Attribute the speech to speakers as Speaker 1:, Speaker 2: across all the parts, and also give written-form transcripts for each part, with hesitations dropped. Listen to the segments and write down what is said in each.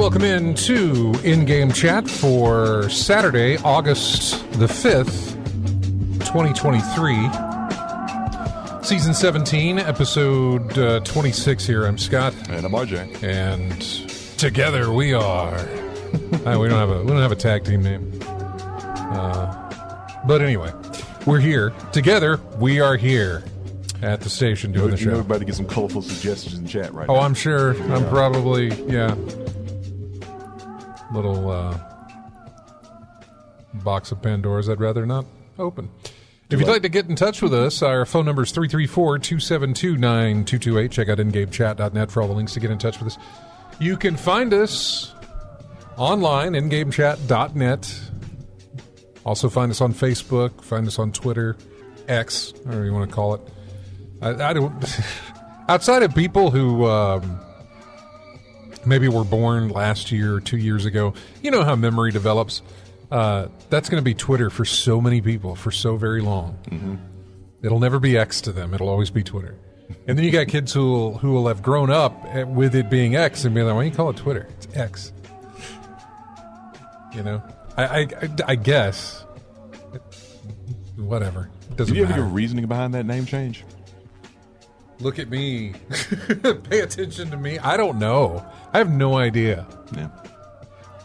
Speaker 1: Welcome in to In-Game Chat for Saturday, August the 5th, 2023. Season 17, episode 26 here. I'm Scott.
Speaker 2: And I'm RJ.
Speaker 1: And together we are... we don't have a tag team name. But anyway, we're here. Together, we are here at the station doing the show.
Speaker 2: Everybody get some colorful suggestions in chat right now.
Speaker 1: Oh, I'm sure. Yeah. I'm probably, little box of Pandoras I'd rather not open. If you'd like to get in touch with us, our phone number is 334-272-9228. Check out ingamechat.net for all the links to get in touch with us. You can find us online, ingamechat.net. Also find us on Facebook, find us on Twitter, X, whatever you want to call it. I don't... Outside of people who... maybe were born last year or 2 years ago. You know how memory develops. That's going to be Twitter for so many people for so very long. Mm-hmm. It'll never be X to them. It'll always be Twitter. And then you got kids who will have grown up with it being X and be like, why do you call it Twitter? It's X. You know? I guess. Whatever. It doesn't matter.
Speaker 2: Did you ever get reasoning behind that name change?
Speaker 1: Look at me. Pay attention to me. I don't know. I have no idea.
Speaker 2: Yeah.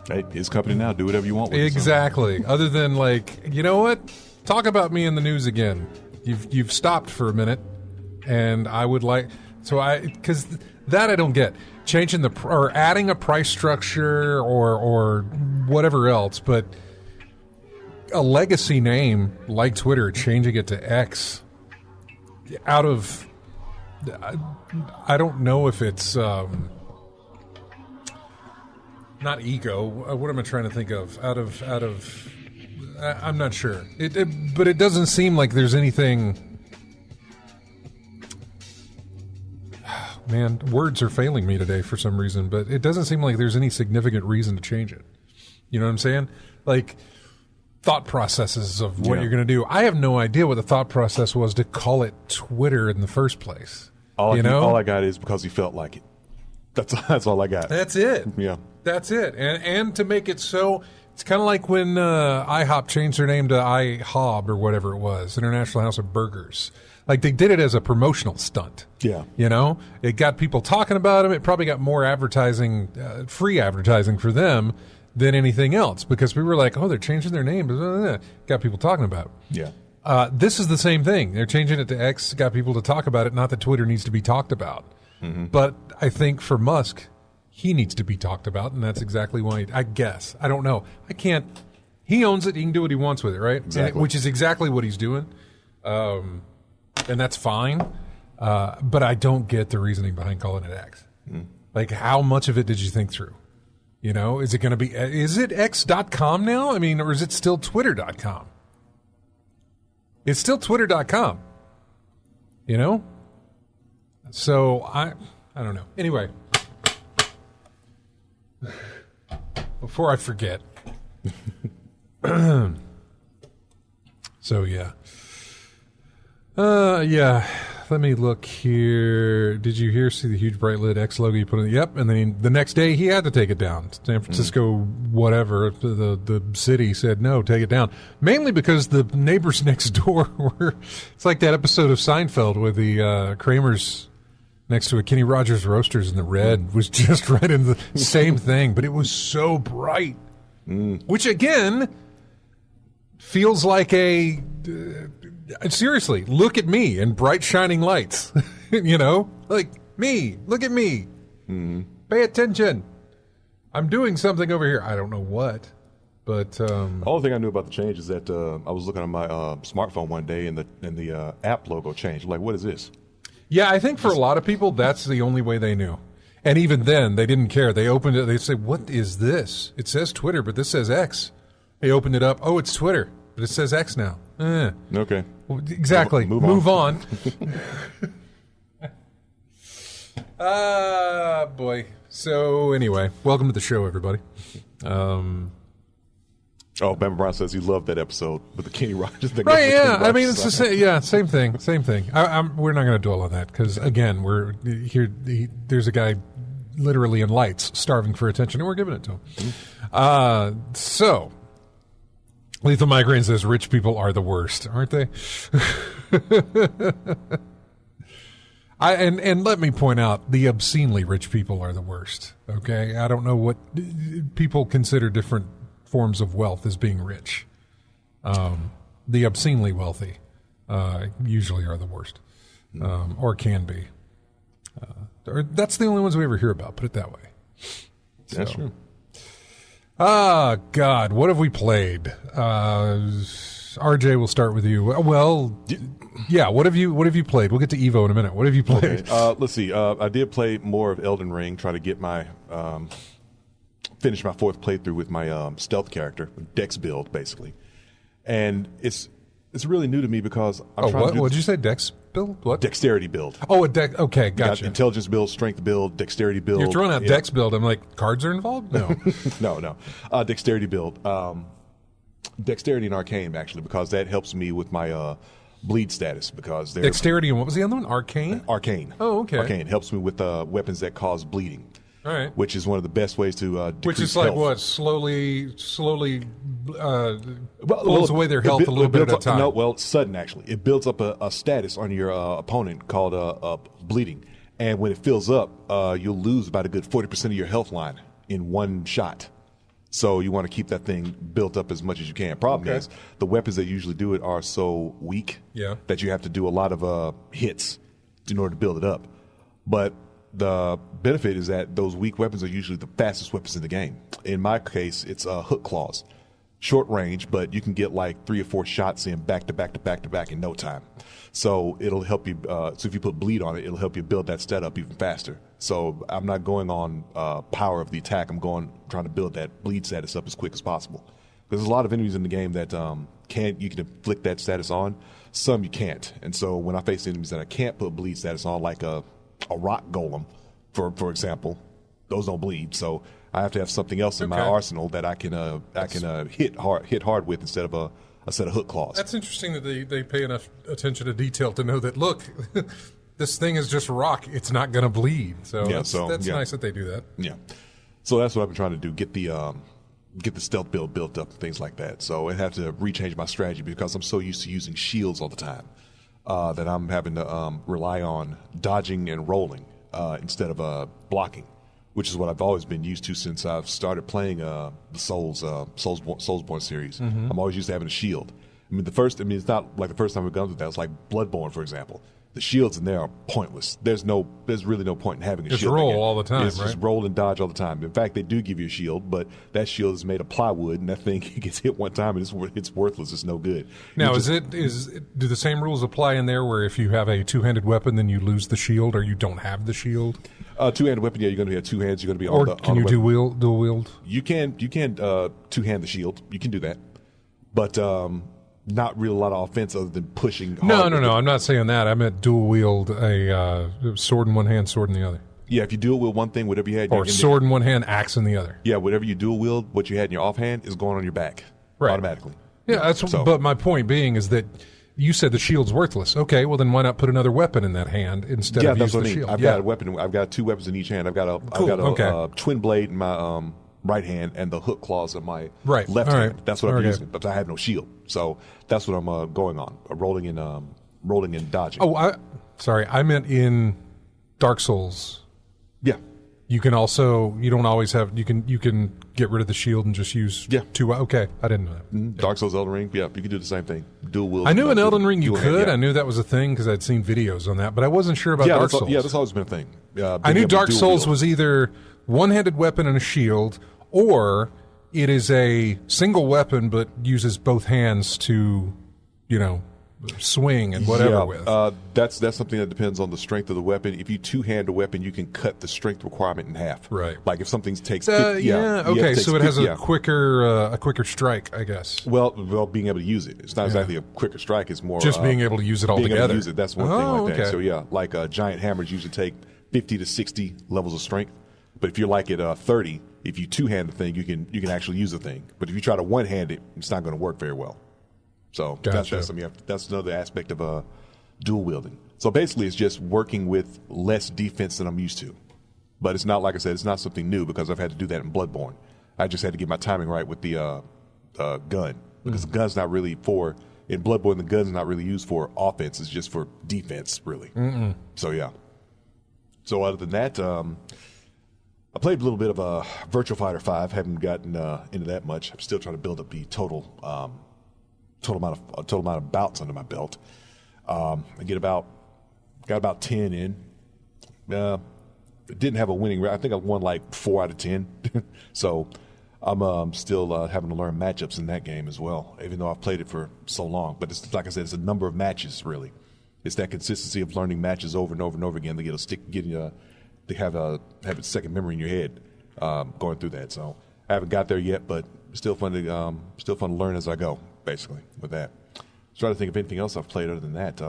Speaker 2: Hey, it's company now. Do whatever you want with it.
Speaker 1: Exactly. Other than, like, you know what? Talk about me in the news again. You've stopped for a minute, and I would like... because that I don't get. Changing or adding a price structure or whatever else, but a legacy name like Twitter, changing it to X out of... I don't know if it's not ego. What am I trying to think of? Out of I'm not sure. But it doesn't seem like there's anything. Man, words are failing me today for some reason. But it doesn't seem like there's any significant reason to change it. You know what I'm saying? Like thought processes of what you're going to do. I have no idea what the thought process was to call it Twitter in the first place.
Speaker 2: All I got is because he felt like it. That's all I got.
Speaker 1: That's it.
Speaker 2: Yeah.
Speaker 1: That's it. And to make it so, it's kind of like when IHOP changed their name to IHOB or whatever it was, International House of Burgers. Like they did it as a promotional stunt. Yeah. You know, it got people talking about them. It probably got more advertising, free advertising for them than anything else because we were like, oh, they're changing their name. Got people talking about it.
Speaker 2: Yeah.
Speaker 1: This is the same thing. They're changing it to X, got people to talk about it. Not that Twitter needs to be talked about. Mm-hmm. But I think for Musk, he needs to be talked about, and that's exactly why, I guess. I don't know. I can't. He owns it. He can do what he wants with it, right?
Speaker 2: Exactly.
Speaker 1: Which is exactly what he's doing. And that's fine. But I don't get the reasoning behind calling it X. Mm. Like, how much of it did you think through? You know, is it X.com now? I mean, or is it still Twitter.com? It's still Twitter.com, you know? So, I don't know. Anyway, before I forget. So, yeah. Let me look here. Did you see the huge bright lit X logo you put in? Yep. And then the next day he had to take it down. San Francisco, whatever, the city said, no, take it down. Mainly because the neighbors next door were, it's like that episode of Seinfeld with the Kramers next to a Kenny Rogers Roasters and the red was just right in the same thing. But it was so bright. Which again, feels like seriously, look at me in bright shining lights. You know, like me, look at me. Mm-hmm. Pay attention. I'm doing something over here. I don't know what, but
Speaker 2: the only thing I knew about the change is that I was looking at my smartphone one day and the app logo changed. I'm like, what is this?
Speaker 1: Yeah, I think for a lot of people that's the only way they knew. And even then, they didn't care. They opened it. They said, "What is this? It says Twitter, but this says X." They opened it up. Oh, it's Twitter, but it says X now.
Speaker 2: Okay.
Speaker 1: Well, exactly. Move on. Boy. So anyway, welcome to the show, everybody.
Speaker 2: Oh, Ben Brown says he loved that episode with the Kenny Rogers thing.
Speaker 1: Right, yeah. I mean, it's the same. Yeah, same thing. We're not going to dwell on that because, again, we're here. There's a guy literally in lights, starving for attention, and we're giving it to him. So, Lethal Migraine says rich people are the worst, aren't they? And let me point out, the obscenely rich people are the worst. Okay, I don't know what people consider different forms of wealth as being rich. The obscenely wealthy usually are the worst, or can be. Or that's the only ones we ever hear about. Put it that way.
Speaker 2: That's true.
Speaker 1: God, what have we played? RJ, we'll start with you. Well, yeah. What have you played? We'll get to Evo in a minute. What have you played?
Speaker 2: Okay. Let's see. I did play more of Elden Ring. Try to get my finish my fourth playthrough with my stealth character, Dex build, basically. And it's really new to me because I'm trying to do...
Speaker 1: What did you say? Dex build? What?
Speaker 2: Dexterity build.
Speaker 1: Oh, a dex. Okay, gotcha.
Speaker 2: Got intelligence build, strength build, dexterity build.
Speaker 1: You're throwing out Dex build. I'm like, cards are involved? No.
Speaker 2: No. Dexterity build. Dexterity and arcane, actually, because that helps me with my bleed status. Because
Speaker 1: Dexterity and what was the other one? Arcane?
Speaker 2: Arcane.
Speaker 1: Oh, okay.
Speaker 2: Arcane helps me with weapons that cause bleeding.
Speaker 1: All right.
Speaker 2: Which is one of the best ways to decrease
Speaker 1: Which is like
Speaker 2: health.
Speaker 1: what? Slowly pulls away their health a little bit at a time.
Speaker 2: No, well, sudden, actually. It builds up a status on your opponent called bleeding. And when it fills up, you'll lose about a good 40% of your health line in one shot. So you want to keep that thing built up as much as you can. Problem is, the weapons that usually do it are so weak that you have to do a lot of hits in order to build it up. But the benefit is that those weak weapons are usually the fastest weapons in the game. In my case, it's hook claws. Short range, but you can get like 3 or 4 shots in back to back to back to back in no time. So it'll help you. So if you put bleed on it, it'll help you build that stat up even faster. So I'm not going on power of the attack. I'm trying to build that bleed status up as quick as possible. Because there's a lot of enemies in the game that you can inflict that status on. Some you can't. And so when I face enemies that I can't put bleed status on, like a rock golem, for example, those don't bleed. So I have to have something else in my arsenal that I can hit hard with instead of a set of hook claws.
Speaker 1: That's interesting that they pay enough attention to detail to know that, look, this thing is just rock. It's not going to bleed. So that's nice that they do that.
Speaker 2: Yeah. So that's what I've been trying to do, get the stealth build built up and things like that. So I have to rechange my strategy because I'm so used to using shields all the time that I'm having to rely on dodging and rolling instead of blocking, which is what I've always been used to since I've started playing the Soulsborne series. Mm-hmm. I'm always used to having a shield. It's not like the first time we've gone through that. It's like Bloodborne, for example. The shields in there are pointless. There's really no point in having a shield.
Speaker 1: Just roll all the time,
Speaker 2: right? Just roll and dodge all the time. In fact, they do give you a shield, but that shield is made of plywood, and that thing gets hit one time, and it's worthless. It's no good.
Speaker 1: Now, do the same rules apply in there where if you have a two-handed weapon, then you lose the shield, or you don't have the shield?
Speaker 2: Two-handed weapon, yeah, you're going to have 2 hands. You're going to be
Speaker 1: on the. Or can you dual wield?
Speaker 2: You can two-hand the shield. You can do that, but. Not really a lot of offense other than pushing hard.
Speaker 1: No. I'm not saying that. I meant dual wield a sword in one hand, sword in the other.
Speaker 2: Yeah, if you dual wield one thing, whatever you had...
Speaker 1: Or sword in one hand, axe in the other.
Speaker 2: Yeah, whatever you dual wield, what you had in your offhand is going on your back automatically.
Speaker 1: Yeah, but my point being is that you said the shield's worthless. Okay, well then why not put another weapon in that hand instead of use the shield?
Speaker 2: I've got a weapon. I've got 2 weapons in each hand. I've got a twin blade in my... right hand and the hook claws in my left hand. That's what I'm using, but I have no shield. So that's what I'm going on, rolling and dodging.
Speaker 1: Oh, sorry. I meant in Dark Souls.
Speaker 2: Yeah.
Speaker 1: You can also, you don't always have, you can get rid of the shield and just use 2. Okay, I didn't know that.
Speaker 2: Mm-hmm. Dark Souls, Elden Ring, you can do the same thing. Dual wield.
Speaker 1: I knew in Elden Ring you could. I knew that was a thing because I'd seen videos on that, but I wasn't sure about Dark Souls.
Speaker 2: That's always been a thing.
Speaker 1: I knew Dark Souls was either one-handed weapon and a shield, or it is a single weapon but uses both hands to, swing and whatever with.
Speaker 2: That's something that depends on the strength of the weapon. If you two-hand a weapon, you can cut the strength requirement in half.
Speaker 1: Right.
Speaker 2: Like if something takes...
Speaker 1: okay, so it has a quicker strike, I guess.
Speaker 2: Well, being able to use it. It's not exactly a quicker strike. It's more...
Speaker 1: Just being able to use it all together.
Speaker 2: Being able to use it, that's one thing like that. So like giant hammers usually take 50 to 60 levels of strength. But if you're like at 30, if you two-hand the thing, you can actually use the thing. But if you try to one-hand it, it's not going to work very well. So
Speaker 1: gotcha.
Speaker 2: that's another aspect of dual wielding. So basically, it's just working with less defense than I'm used to. But it's not, like I said, it's not something new because I've had to do that in Bloodborne. I just had to get my timing right with the gun. Because the gun's not really for, in Bloodborne, the gun's not really used for offense. It's just for defense, really. So, yeah. So, other than that, I played a little bit of Virtua Fighter 5. Haven't gotten into that much. I'm still trying to build up the total amount of bouts under my belt. I got about 10 in. Didn't have a winning rate. I think I won like 4 out of 10. So I'm still having to learn matchups in that game as well, even though I've played it for so long. But it's, like I said, it's a number of matches, really. It's that consistency of learning matches over and over and over again to to have a second memory in your head going through that. So I haven't got there yet, but still fun to learn as I go, basically, with that. Trying to think of anything else I've played other than that.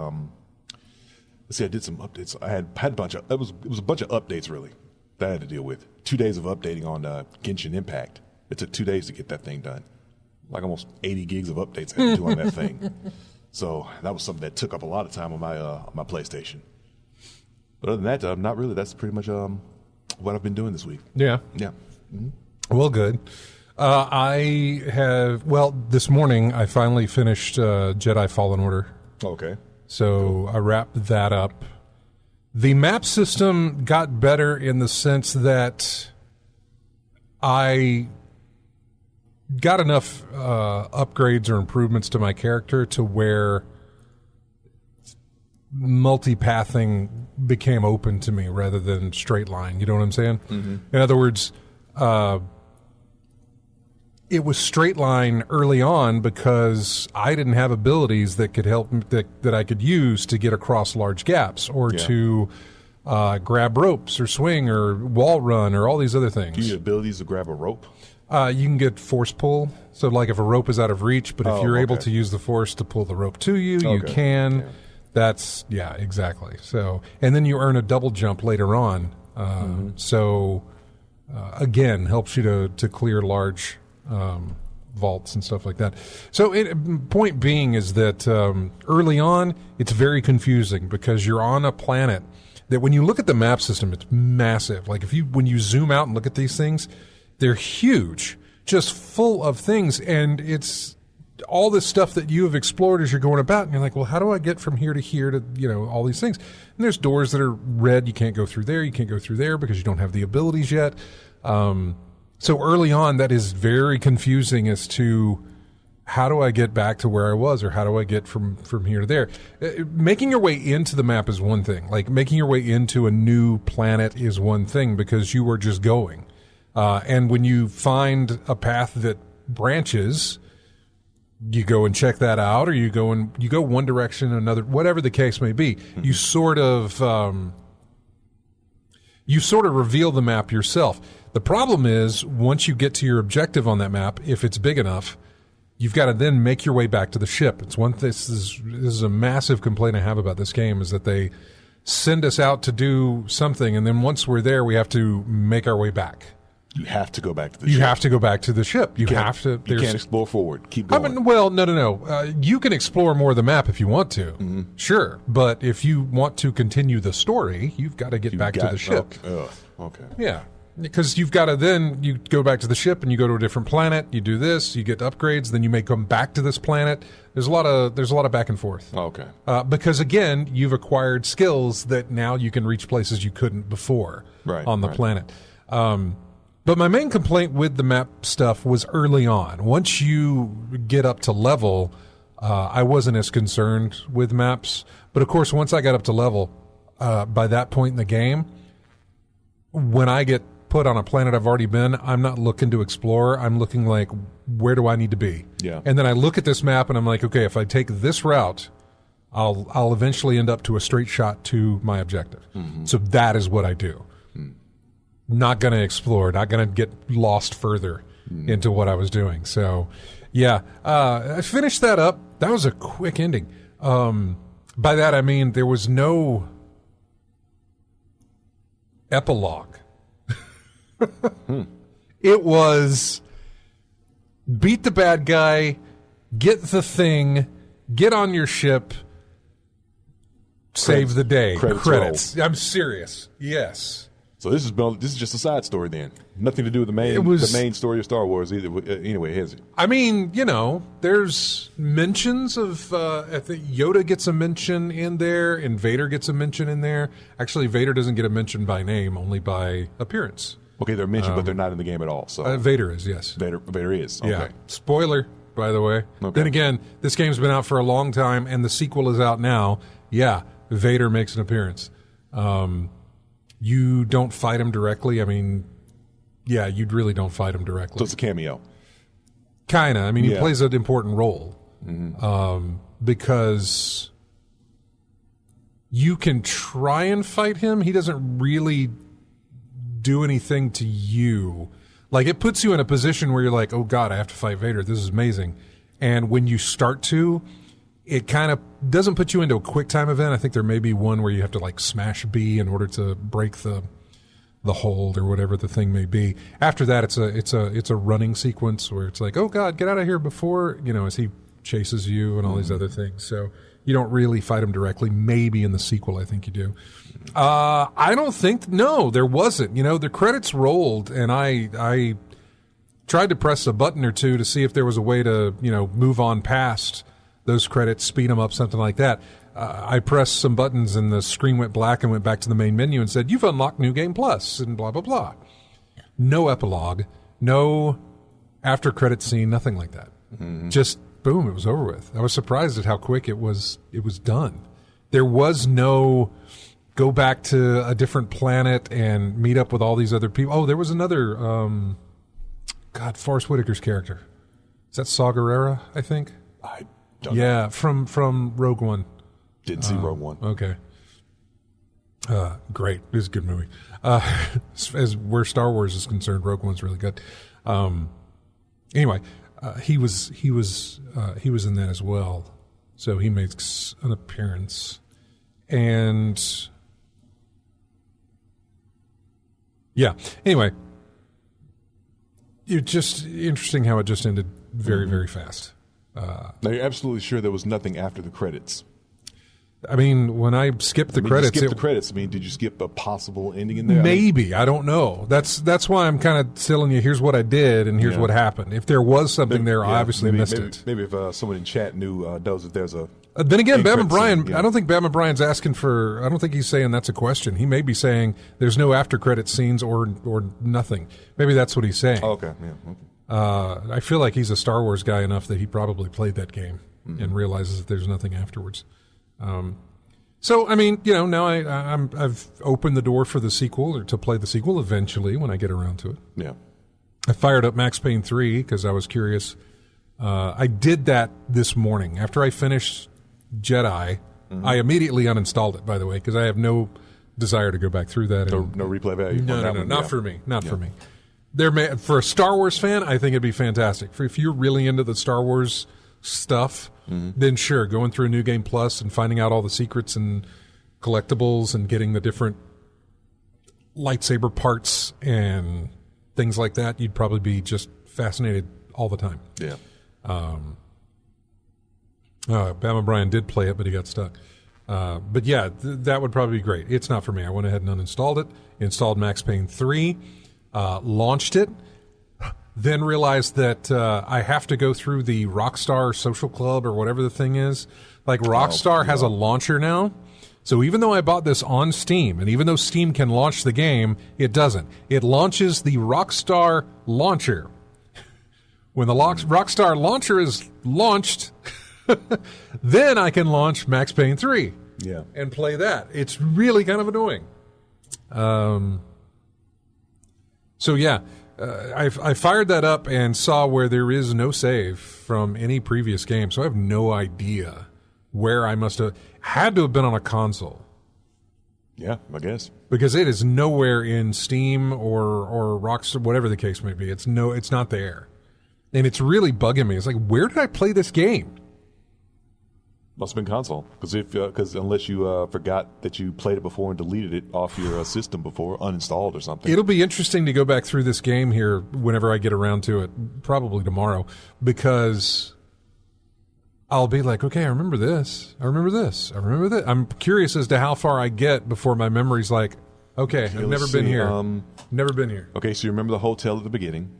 Speaker 2: Let's see, I did some updates. I had a bunch of, it was a bunch of updates, really, that I had to deal with. 2 days of updating on Genshin Impact. It took 2 days to get that thing done. Like almost 80 gigs of updates I had to do on that thing. So that was something that took up a lot of time on my PlayStation. But other than that, not really. That's pretty much what I've been doing this week.
Speaker 1: Yeah.
Speaker 2: Yeah. Mm-hmm.
Speaker 1: Well, good. This morning I finally finished Jedi Fallen Order.
Speaker 2: Okay.
Speaker 1: So I wrapped that up. The map system got better in the sense that I got enough upgrades or improvements to my character to where multipathing became open to me rather than straight line. You know what I'm saying? Mm-hmm. In other words, it was straight line early on because I didn't have abilities that could help that I could use to get across large gaps or to grab ropes or swing or wall run or all these other things.
Speaker 2: Do you have abilities to grab a rope?
Speaker 1: You can get force pull. So like if a rope is out of reach, but if you're able to use the force to pull the rope to you, you can. Yeah. That's, exactly. So, and then you earn a double jump later on. So, again, helps you to clear large vaults and stuff like that. So, point being is that early on, it's very confusing because you're on a planet that when you look at the map system, it's massive. Like when you zoom out and look at these things, they're huge, just full of things, and it's all this stuff that you have explored as you're going about, and you're like, well, how do I get from here to all these things? And there's doors that are red. You can't go through there. You can't go through there because you don't have the abilities yet. So early on, that is very confusing as to how do I get back to where I was, or how do I get from here to there? Making your way into the map is one thing. Like making your way into a new planet is one thing because you are just going. And when you find a path that branches, you go and check that out, or you go one direction, another, whatever the case may be. Mm-hmm. You sort of reveal the map yourself. The problem is once you get to your objective on that map, if it's big enough, you've got to then make your way back to the ship. This is a massive complaint I have about this game, is that they send us out to do something, and then once we're there, we have to make our way back.
Speaker 2: You have to go back to the ship.
Speaker 1: You have to go back to the ship. You have to.
Speaker 2: You can't explore forward. Keep going.
Speaker 1: No. You can explore more of the map if you want to. Mm-hmm. Sure. But if you want to continue the story, you've got to get back to the ship.
Speaker 2: Okay.
Speaker 1: Yeah. Because you've got to then, you go back to the ship and you go to a different planet. You do this, you get upgrades, then you may come back to this planet. There's a lot of back and forth.
Speaker 2: Okay.
Speaker 1: Because again, you've acquired skills that now you can reach places you couldn't before on the planet. But my main complaint with the map stuff was early on. Once you get up to level, I wasn't as concerned with maps. But of course, once I got up to level, by that point in the game, when I get put on a planet I've already been, I'm not looking to explore. I'm looking like, where do I need to be?
Speaker 2: Yeah.
Speaker 1: And then I look at this map and I'm like, okay, if I take this route, I'll eventually end up to a straight shot to my objective. Mm-hmm. So that is what I do. Not going to explore, not going to get lost further into what I was doing. So, I finished that up. That was a quick ending. By that, I mean there was no epilogue. It was beat the bad guy, get the thing, get on your ship, save the day.
Speaker 2: Credits.
Speaker 1: I'm serious. Yes.
Speaker 2: So this is just a side story then. Nothing to do with the main story of Star Wars either. Anyway, has it?
Speaker 1: I mean, there's mentions of I think Yoda gets a mention in there, and Vader gets a mention in there. Actually, Vader doesn't get a mention by name, only by appearance.
Speaker 2: Okay, they're mentioned, but they're not in the game at all. So
Speaker 1: Vader is, yes.
Speaker 2: Vader is. Okay.
Speaker 1: Yeah. Spoiler, by the way.
Speaker 2: Okay.
Speaker 1: Then again, this game's been out for a long time, and the sequel is out now. Yeah, Vader makes an appearance. You don't fight him directly. I mean, yeah, you really don't fight him directly.
Speaker 2: So it's a cameo.
Speaker 1: Kind of. I mean, he plays an important role because you can try and fight him. He doesn't really do anything to you. Like, it puts you in a position where you're like, oh, God, I have to fight Vader. This is amazing. And when you start to, it kind of doesn't put you into a quick time event. I think there may be one where you have to like smash B in order to break the hold or whatever the thing may be. After that, it's a running sequence where it's like, oh God, get out of here before, as he chases you and all these other things. So you don't really fight him directly. Maybe in the sequel, I think you do. I don't think, no, there wasn't. The credits rolled, and I tried to press a button or two to see if there was a way to, move on past those credits, speed them up, something like that. I pressed some buttons and the screen went black and went back to the main menu and said, you've unlocked New Game Plus and blah, blah, blah. No epilogue, no after credit scene, nothing like that. Mm-hmm. Just boom, it was over with. I was surprised at how quick it was done. There was no go back to a different planet and meet up with all these other people. Oh, there was another, Forrest Whitaker's character. Is that Saw Gerrera, I think?
Speaker 2: I don't know.
Speaker 1: From Rogue One.
Speaker 2: Didn't see Rogue One.
Speaker 1: Okay. Great. It was a good movie. As where Star Wars is concerned, Rogue One's really good. Anyway, he was in that as well. So he makes an appearance. And yeah. Anyway, it's just interesting how it just ended very, very fast.
Speaker 2: Now, you're absolutely sure there was nothing after the credits?
Speaker 1: I mean, when I skipped the credits...
Speaker 2: You skipped the credits. I mean, did you skip a possible ending in there?
Speaker 1: Maybe. I don't know. That's why I'm kind of telling you, here's what I did and here's what happened. If there was something there, I obviously missed it.
Speaker 2: Maybe if someone in chat knows that there's a...
Speaker 1: then again, Bam & Brian, I don't think Bam & Brian's asking for... I don't think he's saying that's a question. He may be saying there's no after-credit scenes or nothing. Maybe that's what he's saying.
Speaker 2: Oh, okay, yeah. Okay.
Speaker 1: I feel like he's a Star Wars guy enough that he probably played that game and realizes that there's nothing afterwards. So, I mean, now I've opened the door for the sequel, or to play the sequel eventually when I get around to it.
Speaker 2: Yeah.
Speaker 1: I fired up Max Payne 3 because I was curious. I did that this morning. After I finished Jedi, I immediately uninstalled it, by the way, because I have no desire to go back through that.
Speaker 2: No replay value?
Speaker 1: No, not for me. Not for me. For a Star Wars fan, I think it'd be fantastic. If you're really into the Star Wars stuff, then sure, going through New Game Plus and finding out all the secrets and collectibles and getting the different lightsaber parts and things like that, you'd probably be just fascinated all the time.
Speaker 2: Yeah.
Speaker 1: Bam & Brian did play it, but he got stuck. But yeah, that would probably be great. It's not for me. I went ahead and uninstalled it, installed Max Payne 3, launched it, then realized that I have to go through the Rockstar Social Club or whatever the thing is. Like, Rockstar has a launcher now. So even though I bought this on Steam, and even though Steam can launch the game, it doesn't. It launches the Rockstar launcher. When the Rockstar launcher is launched, then I can launch Max Payne 3 and play that. It's really kind of annoying. So yeah, I fired that up and saw where there is no save from any previous game, so I have no idea where I must have had to have been on a console.
Speaker 2: Yeah, I guess.
Speaker 1: Because it is nowhere in Steam or Rockstar, whatever the case may be. It's not there. And it's really bugging me. It's like, where did I play this game?
Speaker 2: Must have been console, because unless you forgot that you played it before and deleted it off your system before, uninstalled or something.
Speaker 1: It'll be interesting to go back through this game here whenever I get around to it, probably tomorrow, because I'll be like, okay, I remember this. I remember this. I remember that. I'm curious as to how far I get before my memory's like, Okay, I've never been here. Never been here.
Speaker 2: Okay, so you remember the hotel at the beginning?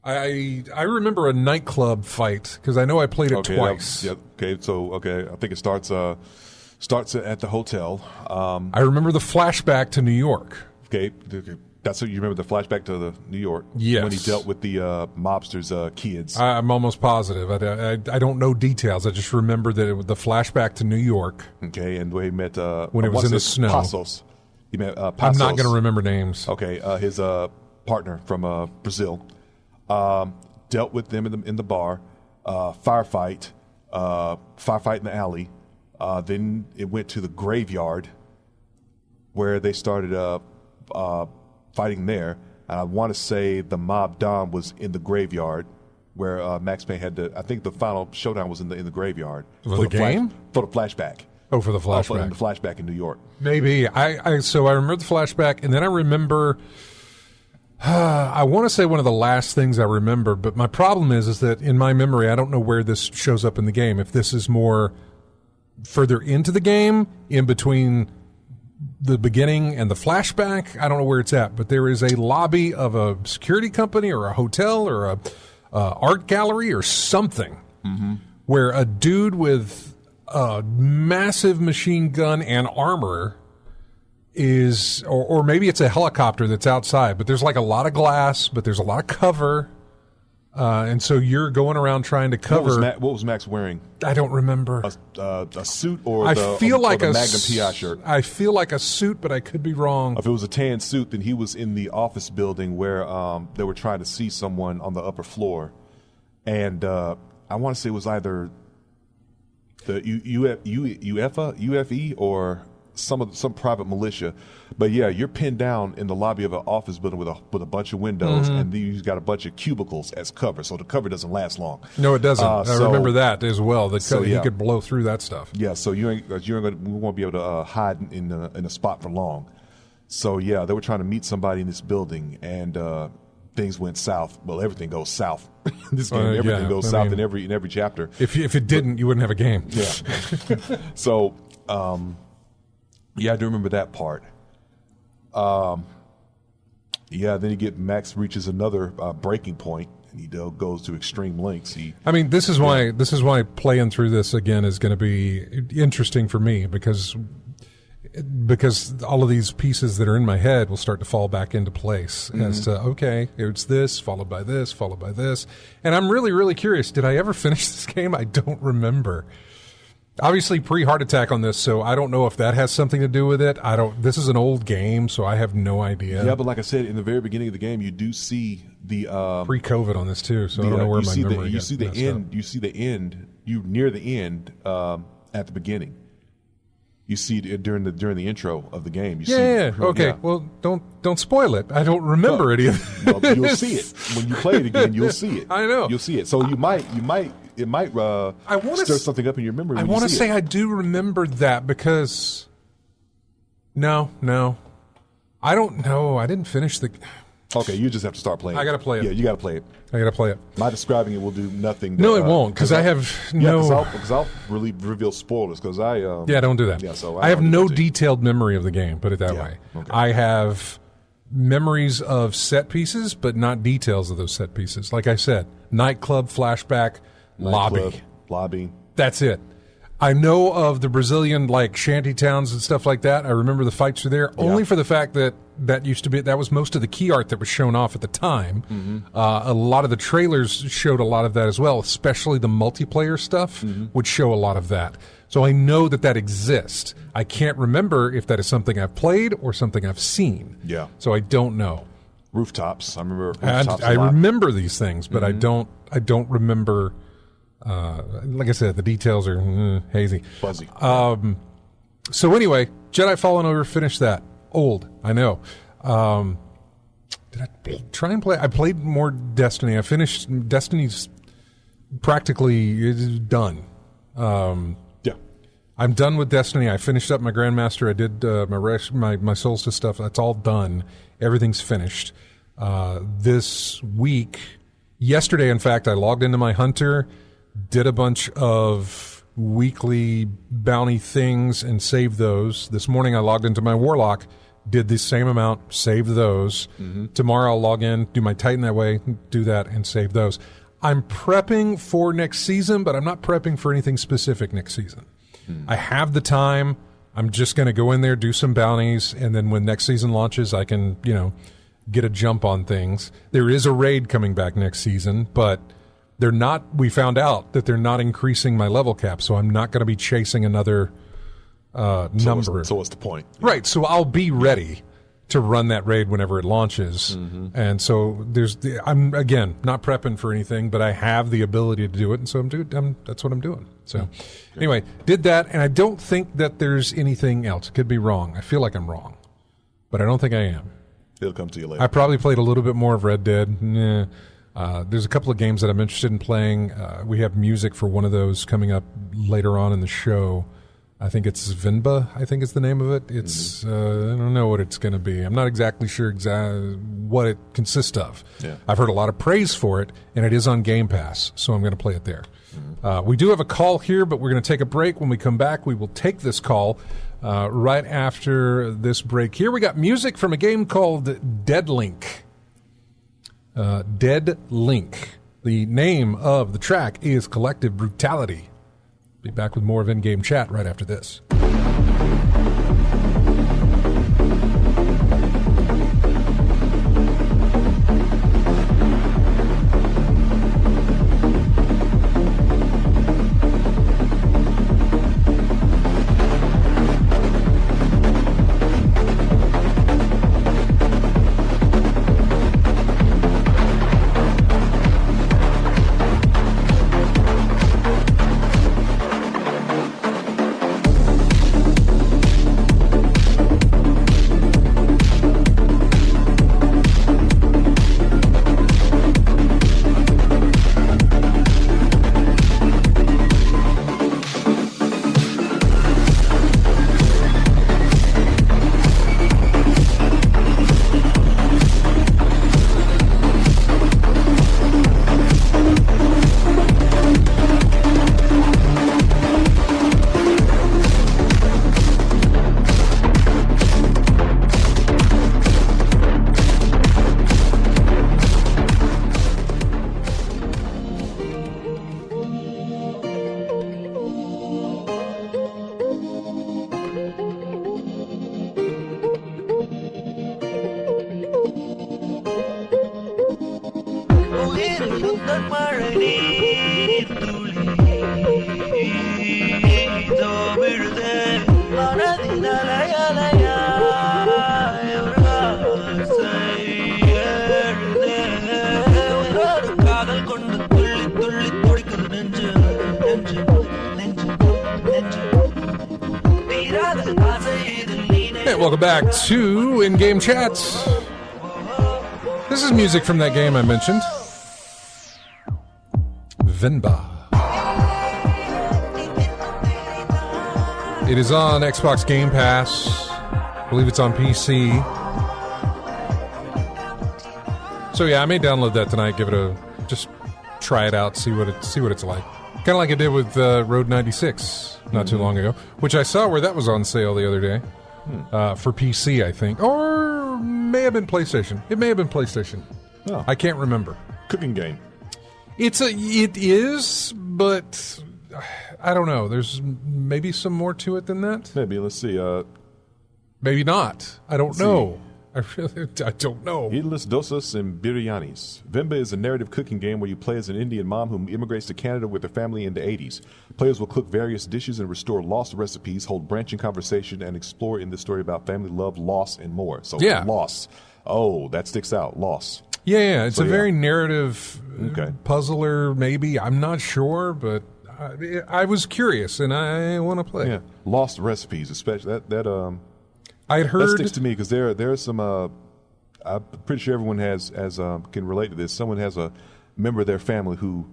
Speaker 1: I remember a nightclub fight because I know I played it twice.
Speaker 2: Okay, so I think it starts at the hotel.
Speaker 1: I remember the flashback to New York.
Speaker 2: Okay, that's what you remember, the flashback to the New York.
Speaker 1: Yes,
Speaker 2: when he dealt with the mobsters' kids.
Speaker 1: I'm almost positive. I don't know details. I just remember that it was the flashback to New York.
Speaker 2: Okay, and where he met
Speaker 1: when it was in the snow.
Speaker 2: Passos. He met Passos.
Speaker 1: I'm not going to remember names.
Speaker 2: Okay, his partner from Brazil. Dealt with them in the bar, firefight in the alley. Then it went to the graveyard where they started fighting there. And I want to say the mob Dom was in the graveyard where Max Payne had to. I think the final showdown was in the graveyard
Speaker 1: for the game
Speaker 2: for the flashback.
Speaker 1: Oh, for the flashback.
Speaker 2: The flashback in New York.
Speaker 1: Maybe so I remember the flashback, and then I remember. I want to say one of the last things I remember, but my problem is that in my memory, I don't know where this shows up in the game. If this is more further into the game, in between the beginning and the flashback, I don't know where it's at. But there is a lobby of a security company or a hotel or a art gallery or something where a dude with a massive machine gun and armor is, or maybe it's a helicopter that's outside, but there's like a lot of glass, but there's a lot of cover. And so you're going around trying to cover.
Speaker 2: What was Max wearing?
Speaker 1: I don't remember.
Speaker 2: A suit or
Speaker 1: I
Speaker 2: the
Speaker 1: feel like
Speaker 2: the
Speaker 1: a
Speaker 2: Magnum PI shirt?
Speaker 1: I feel like a suit, but I could be wrong.
Speaker 2: If it was a tan suit, then he was in the office building where they were trying to see someone on the upper floor. And I want to say it was either the UFE or some private militia, but yeah, you're pinned down in the lobby of an office building with a bunch of windows, and then you've got a bunch of cubicles as cover, so the cover doesn't last long.
Speaker 1: No, it doesn't. I remember that as well. He could blow through that stuff.
Speaker 2: Yeah, so we won't be able to hide in a spot for long. So yeah, they were trying to meet somebody in this building, and things went south. Well, everything goes south. This game, everything goes south in every chapter.
Speaker 1: If it didn't, you wouldn't have a game.
Speaker 2: Yeah. So. Yeah, I do remember that part. Then Max reaches another breaking point, and he goes to extreme lengths.
Speaker 1: This is why playing through this again is going to be interesting for me because all of these pieces that are in my head will start to fall back into place as to, okay, it's this, followed by this, followed by this. And I'm really, really curious. Did I ever finish this game? I don't remember. Obviously, pre-heart attack on this, so I don't know if that has something to do with it. This is an old game, so I have no idea.
Speaker 2: Yeah, but like I said, in the very beginning of the game, you do see the
Speaker 1: pre-COVID on this too, so I don't know where my memory
Speaker 2: You see the end. You near the end at the beginning. You see it during the intro of the game.
Speaker 1: Okay. Yeah. Well, don't spoil it. I don't remember any of it.
Speaker 2: Well, you'll see it when you play it again. You'll see it.
Speaker 1: I know.
Speaker 2: You'll see it. So it might stir something up in your memory.
Speaker 1: I want to say I do remember that because no, I don't know. I didn't finish the.
Speaker 2: Okay, you just have to start playing.
Speaker 1: I got to play it.
Speaker 2: Yeah, you got to play it.
Speaker 1: I got to play it.
Speaker 2: My describing it will do nothing.
Speaker 1: No, it won't, because I have no.
Speaker 2: Because I'll really reveal spoilers. Because I.
Speaker 1: Don't do that.
Speaker 2: Yeah, so
Speaker 1: I have no detailed memory of the game. Put it that way.
Speaker 2: Okay.
Speaker 1: I have memories of set pieces, but not details of those set pieces. Like I said, nightclub flashback,
Speaker 2: lobby.
Speaker 1: That's it. I know of the Brazilian shanty towns and stuff like that. I remember the fights were there only for the fact that that was most of the key art that was shown off at the time. A lot of the trailers showed a lot of that as well, especially the multiplayer stuff would show a lot of that. So I know that exists. I can't remember if that is something I've played or something I've seen.
Speaker 2: Yeah.
Speaker 1: So I don't know.
Speaker 2: Rooftops. I remember rooftops.
Speaker 1: I remember these things, but I don't remember. Like I said, the details are hazy,
Speaker 2: fuzzy.
Speaker 1: So anyway, Jedi Fallen Order, finished that. Old, I know. Did I try and play? I played more Destiny. I finished Destiny's practically done. I'm done with Destiny. I finished up my Grandmaster. I did my Solstice stuff. That's all done. Everything's finished. This week, yesterday, in fact, I logged into my Hunter, did a bunch of weekly bounty things and saved those. This morning I logged into my Warlock, did the same amount, saved those. Tomorrow I'll log in, do my Titan that way, do that, and save those. I'm prepping for next season, but I'm not prepping for anything specific next season. I have the time. I'm just going to go in there, do some bounties, and then when next season launches, I can, get a jump on things. There is a raid coming back next season, but they're not. We found out that they're not increasing my level cap, so I'm not going to be chasing another number.
Speaker 2: So what's the point?
Speaker 1: Right. So I'll be ready to run that raid whenever it launches. And so I'm again not prepping for anything, but I have the ability to do it, and so that's what I'm doing. So anyway, did that, and I don't think that there's anything else. Could be wrong. I feel like I'm wrong, but I don't think I am.
Speaker 2: It'll come to you later.
Speaker 1: I probably played a little bit more of Red Dead. There's a couple of games that I'm interested in playing. We have music for one of those coming up later on in the show. I think it's Vinba, I think is the name of it. It's I don't know what it's going to be. I'm not exactly sure what it consists of.
Speaker 2: Yeah.
Speaker 1: I've heard a lot of praise for it, and it is on Game Pass, so I'm going to play it there. We do have a call here, but we're going to take a break. When we come back, we will take this call right after this break. Here we got music from a game called Dead Link. Dead Link. The name of the track is Collective Brutality. Be back with more of In-Game Chat right after this. Welcome back to In-Game Chats. This is music from that game I mentioned. Vinba. It is on Xbox Game Pass. I believe it's on PC. So yeah, I may download that tonight, just try it out, see what it's like. Kind of like I did with Road 96 not too long ago, which I saw where that was on sale the other day. For PC, I think. Or may have been PlayStation. It may have been PlayStation.
Speaker 2: Oh.
Speaker 1: I can't remember.
Speaker 2: Cooking game.
Speaker 1: It is, but I don't know. There's maybe some more to it than that.
Speaker 2: Maybe. Let's see.
Speaker 1: Maybe not. I don't know. I don't know.
Speaker 2: Idlis Dosas and Biryanis. Vimba is a narrative cooking game where you play as an Indian mom who immigrates to Canada with her family in the 80s. Players will cook various dishes and restore lost recipes, hold branching conversation, and explore in the story about family, love, loss, and more. So, loss. Oh, that sticks out. Loss.
Speaker 1: Yeah. It's very narrative puzzler, maybe. I'm not sure, but I was curious, and I want to play.
Speaker 2: Yeah. Lost recipes, especially that
Speaker 1: I had heard
Speaker 2: that sticks to me because there are some. I'm pretty sure everyone can relate to this. Someone has a member of their family who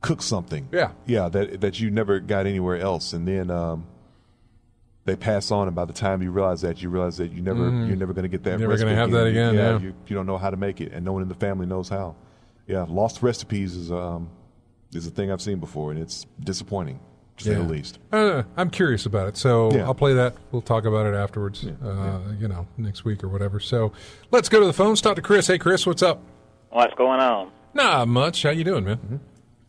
Speaker 2: cooks something. Yeah. That you never got anywhere else, and then they pass on, and by the time you realize that you're never going to get that.
Speaker 1: Never going to have that again. Yeah.
Speaker 2: You don't know how to make it, and no one in the family knows how. Yeah, lost recipes is a thing I've seen before, and it's disappointing. to say the least.
Speaker 1: I'm curious about it, so
Speaker 2: Yeah.
Speaker 1: I'll play that. We'll talk about it afterwards, next week or whatever. So let's go to the phones. Talk to Chris. Hey, Chris, what's up?
Speaker 3: What's going on?
Speaker 1: Not much. How you doing, man? Mm-hmm.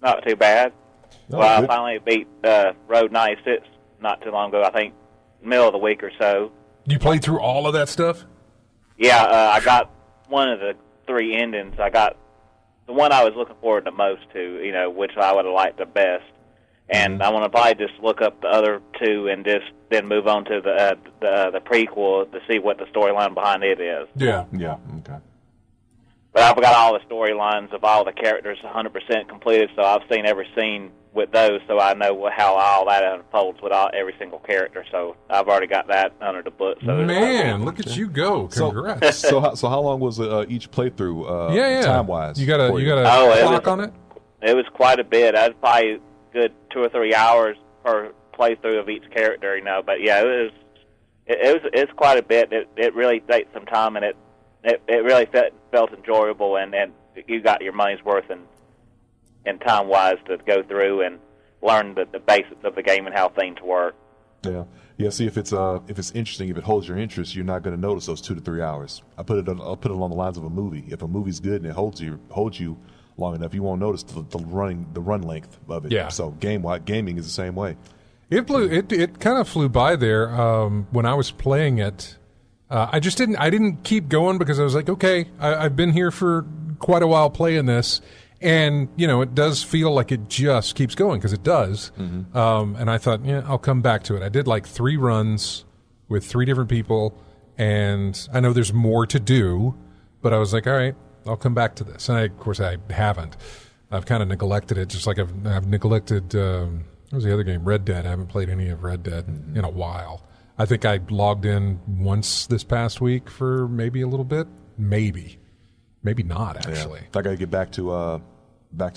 Speaker 3: Not too bad.
Speaker 2: Oh,
Speaker 3: well,
Speaker 2: good.
Speaker 3: I finally beat Road 96 not too long ago, I think middle of the week or so.
Speaker 1: You played through all of that stuff?
Speaker 3: Yeah, I got one of the 3 endings. I got the one I was looking forward the most to, which I would have liked the best. And I want to probably just look up the other 2 and just then move on to the prequel to see what the storyline behind it is.
Speaker 1: Yeah.
Speaker 2: Yeah, okay.
Speaker 3: But I've got all the storylines of all the characters 100% completed, so I've seen every scene with those, so I know how all that unfolds with every single character. So I've already got that under the book. So
Speaker 1: Man, look at you go! Congrats.
Speaker 2: So how long was each playthrough? Time wise,
Speaker 1: You got a clock on it?
Speaker 3: It was quite a bit. That's probably a good 2 or 3 hours per playthrough of each character, But yeah, it's quite a bit. It really takes some time, and it really felt enjoyable, and you got your money's worth and time wise to go through and learn the basics of the game and how things work.
Speaker 2: Yeah. See, if it's interesting, if it holds your interest, you're not going to notice those 2 to 3 hours. I'll put it along the lines of a movie. If a movie's good and it holds you long enough, you won't notice the run length of it.
Speaker 1: Yeah.
Speaker 2: So gaming is the same way.
Speaker 1: It kind of flew by there when I was playing it. I didn't keep going because I was like, okay, I've been here for quite a while playing this, and it does feel like it just keeps going because it does. Mm-hmm. And I thought, I'll come back to it. I did like 3 runs with 3 different people, and I know there's more to do, but I was like, all right, I'll come back to this. And of course I haven't. I've kind of neglected it, just like I've neglected. What was the other game? Red Dead. I haven't played any of Red Dead in a while. I think I logged in once this past week for maybe a little bit. Maybe not, actually.
Speaker 2: Yeah. I got to get back to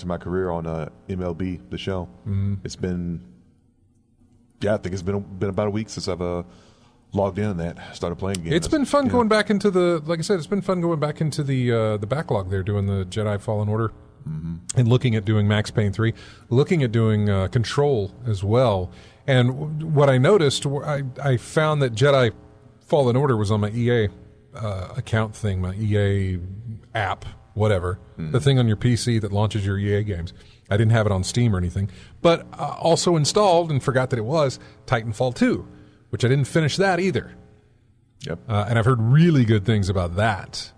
Speaker 2: my career on MLB, the show. Mm-hmm. It's been, I think it's been about a week since I've logged in on that, started playing games.
Speaker 1: It's been fun going back into like I said, it's been fun going back into the backlog there, doing the Jedi Fallen Order, and looking at doing Max Payne 3, looking at doing Control as well. And what I noticed, I found that Jedi Fallen Order was on my EA account thing, my EA app, whatever, the thing on your PC that launches your EA games. I didn't have it on Steam or anything, but also installed and forgot that it was Titanfall 2, which I didn't finish that either.
Speaker 2: Yep.
Speaker 1: And I've heard really good things about that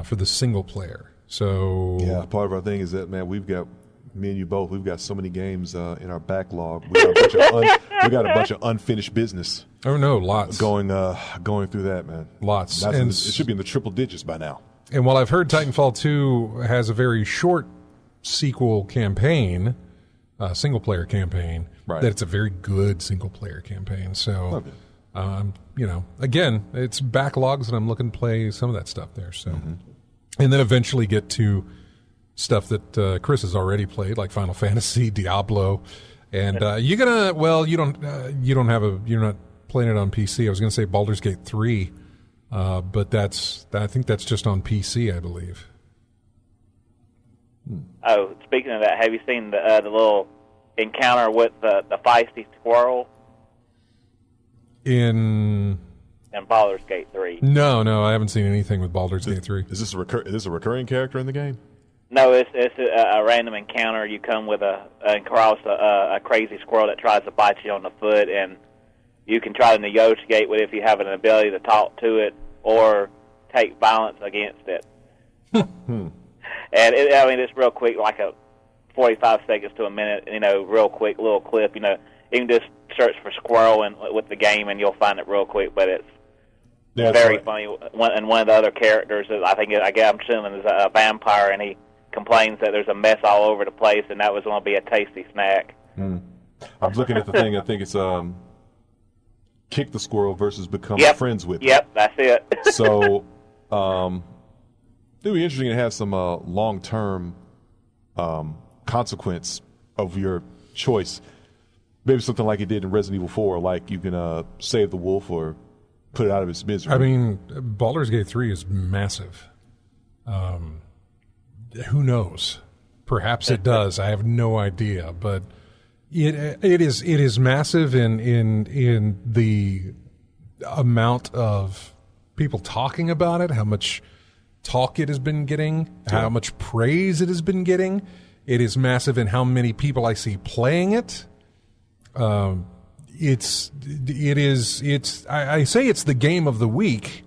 Speaker 1: for the single player. So
Speaker 2: yeah, part of our thing is that, man, me and you both, we've got so many games in our backlog. We got a bunch of unfinished business.
Speaker 1: Oh no, lots
Speaker 2: going through that, man.
Speaker 1: Lots,
Speaker 2: and it should be in the triple digits by now.
Speaker 1: And while I've heard Titanfall 2 has a very short sequel campaign, single player campaign,
Speaker 2: right,
Speaker 1: that it's a very good single player campaign. So, again, it's backlogs, and I'm looking to play some of that stuff there. So, and then eventually get to stuff that Chris has already played, like Final Fantasy, Diablo, and you're not playing it on PC. I was going to say Baldur's Gate 3, but I think that's just on PC, I believe.
Speaker 3: Oh, speaking of that, have you seen the little encounter with the feisty squirrel
Speaker 1: in
Speaker 3: Baldur's Gate 3?
Speaker 1: No, I haven't seen anything with Baldur's Gate 3.
Speaker 2: Is this a recurring character in the game?
Speaker 3: No, it's a random encounter. You come across a crazy squirrel that tries to bite you on the foot, and you can try to negotiate with it if you have an ability to talk to it or take violence against it. And it's real quick, like a 45 seconds to a minute, real quick little clip. You can just search for squirrel with the game, and you'll find it real quick. But it's very funny. And one of the other characters, I'm assuming, is a vampire, and he complains that there's a mess all over the place, and that was going to be a tasty snack.
Speaker 2: I'm looking at the thing. I think it's kick the squirrel versus become friends with it.
Speaker 3: Yep, that's it.
Speaker 2: So it'd be interesting to have some long-term consequence of your choice. Maybe something like it did in Resident Evil 4, like you can save the wolf or put it out of its misery.
Speaker 1: I mean, Baldur's Gate 3 is massive. Who knows? Perhaps it does. I have no idea. But It is massive in the amount of people talking about it, how much talk it has been getting, how much praise it has been getting. It is massive in how many people I see playing it. I say it's the game of the week,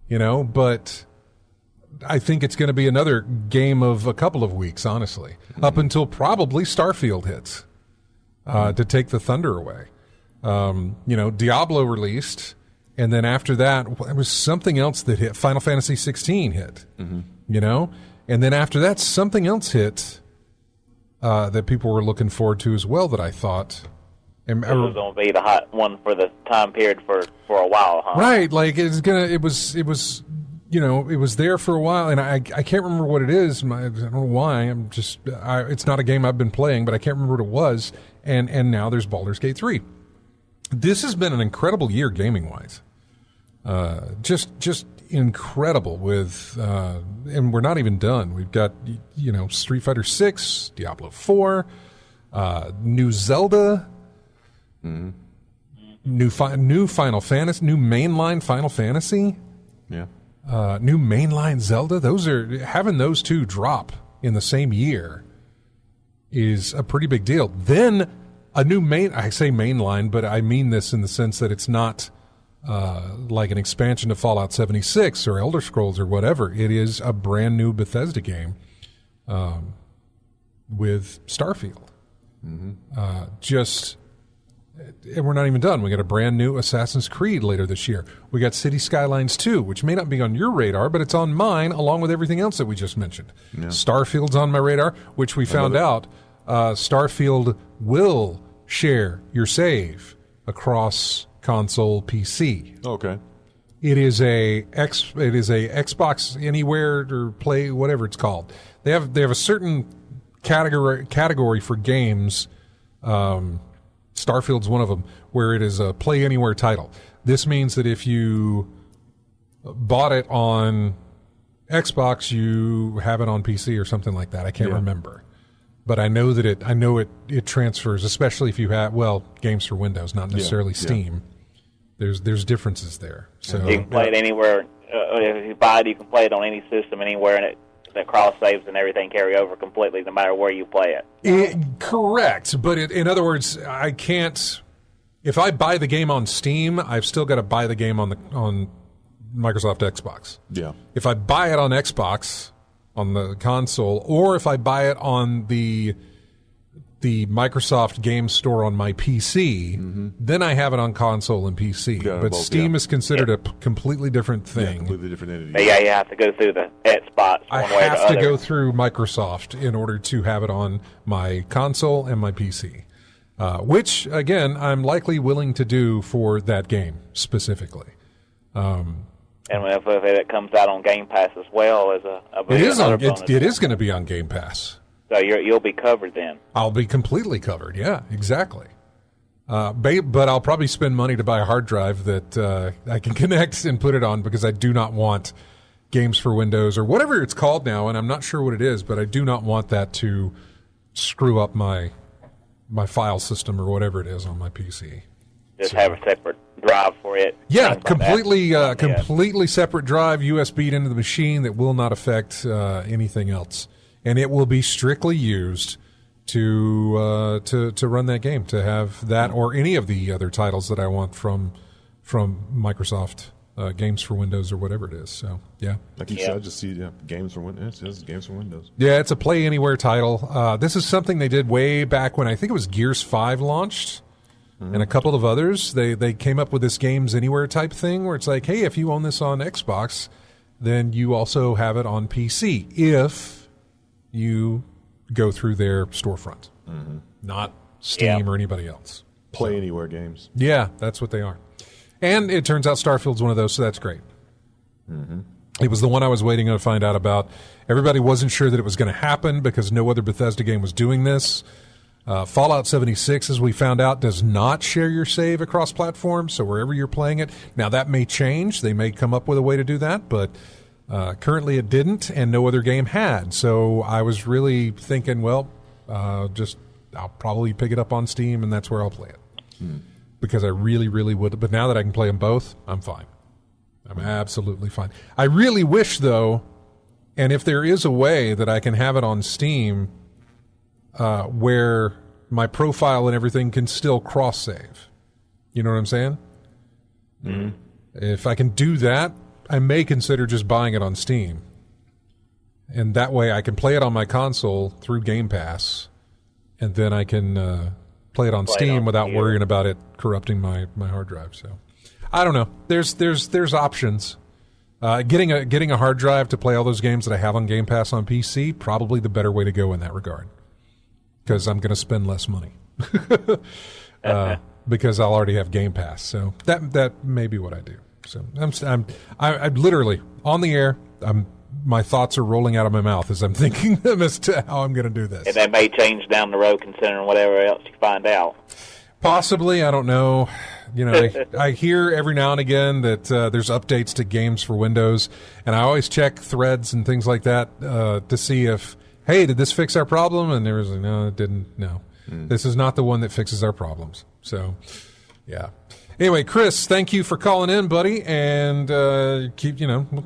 Speaker 1: but I think it's going to be another game of a couple of weeks, honestly, up until probably Starfield hits to take the thunder away. Diablo released, and then after that, it was something else that hit. Final Fantasy 16 hit, and then after that, something else hit that people were looking forward to as well that I thought.
Speaker 3: This was going to be the hot one for the time period for a while, huh?
Speaker 1: Right, like it was there for a while, and I can't remember what it is. I don't know why. It's not a game I've been playing, but I can't remember what it was. And now there's Baldur's Gate 3. This has been an incredible year gaming wise. Just incredible with, and we're not even done. We've got Street Fighter 6, Diablo 4, new Zelda. New Final Fantasy, new mainline Final Fantasy, new mainline Zelda. Having those two drop in the same year is a pretty big deal. Then a new I say mainline, but I mean this in the sense that it's not like an expansion to Fallout 76 or Elder Scrolls or whatever. It is a brand new Bethesda game with Starfield. And we're not even done. We got a brand new Assassin's Creed later this year. We got City Skylines 2, which may not be on your radar, but it's on mine, along with everything else that we just mentioned. Yeah. Starfield's on my radar, which we found out Starfield will share your save across console, PC.
Speaker 2: Okay.
Speaker 1: It is a Xbox Anywhere or Play, whatever it's called. They have a certain category for games. Starfield's one of them, where it is a Play Anywhere title. This means that if you bought it on Xbox, you have it on PC or something like that. I can't remember, but I know that it transfers, especially if you have games for Windows, not necessarily Steam. There's differences there. So
Speaker 3: you can play it anywhere. If you buy it, you can play it on any system anywhere, and the cross saves and everything carry over completely, no matter where you play it.
Speaker 1: Correct, but in other words, I can't. If I buy the game on Steam, I've still got to buy the game on Microsoft Xbox. Yeah. If I buy it on Xbox on the console, or if I buy it on the Microsoft Game Store on my PC, then I have it on console and PC. But both, Steam is considered a completely different thing.
Speaker 2: Yeah, completely different entity.
Speaker 3: But you have to go through the Xbox.
Speaker 1: I have to go through Microsoft in order to have it on my console and my PC. Which, again, I'm likely willing to do for that game specifically.
Speaker 3: And if it comes out on Game Pass as well as
Speaker 1: it is going to be on Game Pass.
Speaker 3: So you'll be covered then.
Speaker 1: I'll be completely covered. Yeah, exactly. But I'll probably spend money to buy a hard drive that I can connect and put it on, because I do not want Games for Windows or whatever it's called now, and I'm not sure what it is, but I do not want that to screw up my file system or whatever it is on my PC.
Speaker 3: Just have a separate drive for it.
Speaker 1: Yeah, completely separate drive, USB'd into the machine that will not affect anything else. And it will be strictly used to run that game, to have that or any of the other titles that I want from Microsoft, Games for Windows or whatever it is. So yeah,
Speaker 2: like you said, I just see Games for Windows. It's Games for Windows.
Speaker 1: Yeah, it's a Play Anywhere title. This is something they did way back when I think it was Gears 5 launched, and a couple of others. They came up with this Games Anywhere type thing where it's like, hey, if you own this on Xbox, then you also have it on PC if you go through their storefront, not Steam or anybody else.
Speaker 2: Play Anywhere games.
Speaker 1: Yeah, that's what they are. And it turns out Starfield's one of those, so that's great. It was the one I was waiting to find out about. Everybody wasn't sure that it was going to happen because no other Bethesda game was doing this. Fallout 76, as we found out, does not share your save across platforms, so wherever you're playing it. Now, that may change. They may come up with a way to do that, but currently it didn't, and no other game had. So I was really thinking, I'll probably pick it up on Steam, and that's where I'll play it. Because I really, really would. But now that I can play them both, I'm fine. I'm absolutely fine. I really wish, though, and if there is a way that I can have it on Steam where my profile and everything can still cross-save. You know what I'm saying? Mm-hmm. If I can do that, I may consider just buying it on Steam. And that way I can play it on my console through Game Pass, and then I can play it on Steam without worrying about it corrupting my hard drive. So I don't know. There's options. Getting a hard drive to play all those games that I have on Game Pass on PC, probably the better way to go in that regard. Because I'm going to spend less money. Because I'll already have Game Pass. So that may be what I do. So I'm literally on the air. My thoughts are rolling out of my mouth as I'm thinking them as to how I'm going to do this.
Speaker 3: And that may change down the road considering whatever else you find out.
Speaker 1: Possibly, I don't know. You know, I hear every now and again that there's updates to games for Windows, and I always check threads and things like that to see if, hey, did this fix our problem? And there was like, no, it didn't. No, This is not the one that fixes our problems. So, yeah. Anyway, Chris, thank you for calling in, buddy, and we'll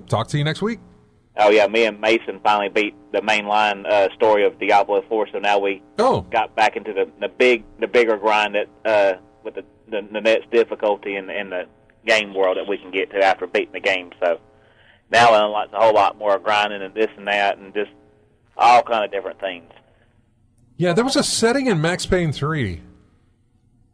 Speaker 1: talk to you next week.
Speaker 3: Oh, yeah, me and Mason finally beat the mainline story of Diablo 4, so now we got back into the bigger grind that with the next difficulty in the game world that we can get to after beating the game. So now it unlocks a whole lot more grinding and this and that and just all kind of different things.
Speaker 1: Yeah, there was a setting in Max Payne 3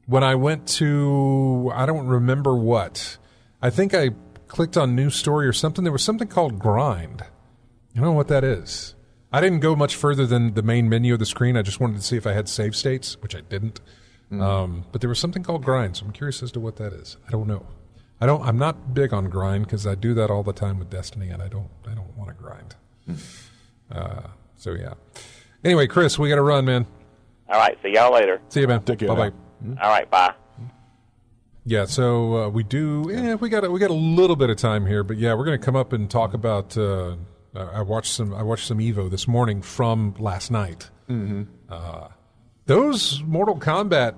Speaker 1: when I went to, I don't remember what. I think I clicked on New Story or something. There was something called Grind. I don't know what that is. I didn't go much further than the main menu of the screen. I just wanted to see if I had save states, which I didn't. But there was something called Grind, so I'm curious as to what that is. I don't know. I'm not big on Grind because I do that all the time with Destiny, and I don't want to grind. So yeah. Anyway, Chris, we got to run, man.
Speaker 3: All right, see y'all later.
Speaker 1: See you, man.
Speaker 2: Take care.
Speaker 1: Bye-bye.
Speaker 3: All right, bye.
Speaker 1: Yeah, so we do. Yeah, we got a little bit of time here, but yeah, we're going to come up and talk about. I watched some Evo this morning from last night. Mm-hmm. Those Mortal Kombat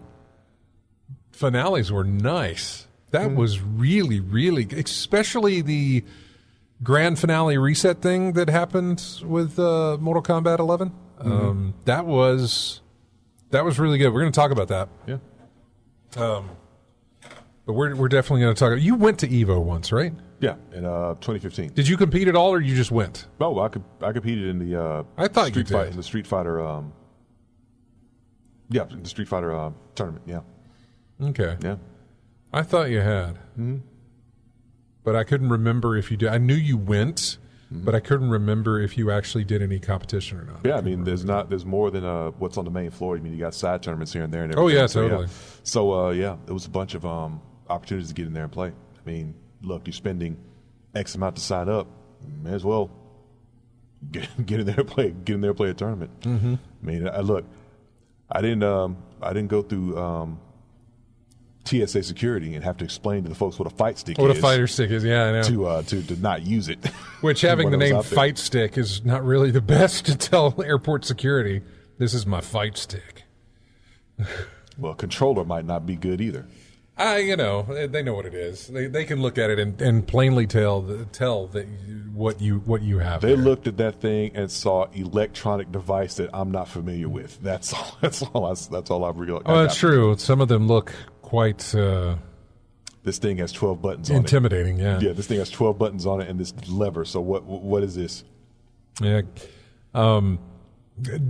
Speaker 1: finales were nice. That was really, really, especially the grand finale reset thing that happened with Mortal Kombat 11. That was really good. We're going to talk about that.
Speaker 2: Yeah.
Speaker 1: But we're definitely going to talk. You went to Evo once, right?
Speaker 2: Yeah, in 2015.
Speaker 1: Did you compete at all, or you just went?
Speaker 2: Oh, I competed in the
Speaker 1: I thought
Speaker 2: Street
Speaker 1: you did.
Speaker 2: Fight, in the Street Fighter. In the Street Fighter tournament. Yeah.
Speaker 1: Okay.
Speaker 2: Yeah.
Speaker 1: I thought you had, but I couldn't remember if you did. I knew you went, but I couldn't remember if you actually did any competition or not.
Speaker 2: Yeah, I mean, there's more than what's on the main floor. I mean, you got side tournaments here and there and everything.
Speaker 1: Oh yeah, totally.
Speaker 2: So it was a bunch of opportunities to get in there and play. I mean, look, you're spending X amount to sign up. May as well get in there and play. Get in there and play a tournament. I mean, I didn't go through TSA security and have to explain to the folks what a fight stick is.
Speaker 1: What a fighter stick is, yeah, I know.
Speaker 2: To not use it.
Speaker 1: Which having the name fight stick is not really the best to tell airport security, this is my fight stick.
Speaker 2: Well, a controller might not be good either.
Speaker 1: They know what it is. They can look at it and plainly tell that what you have.
Speaker 2: They looked at that thing and saw electronic device that I'm not familiar with. That's all. That's all I realized.
Speaker 1: Oh, that's true. Some of them look quite.
Speaker 2: This thing has 12 buttons
Speaker 1: intimidating,
Speaker 2: on it.
Speaker 1: Yeah.
Speaker 2: Yeah, this thing has 12 buttons on it and this lever. So what is this?
Speaker 1: Yeah.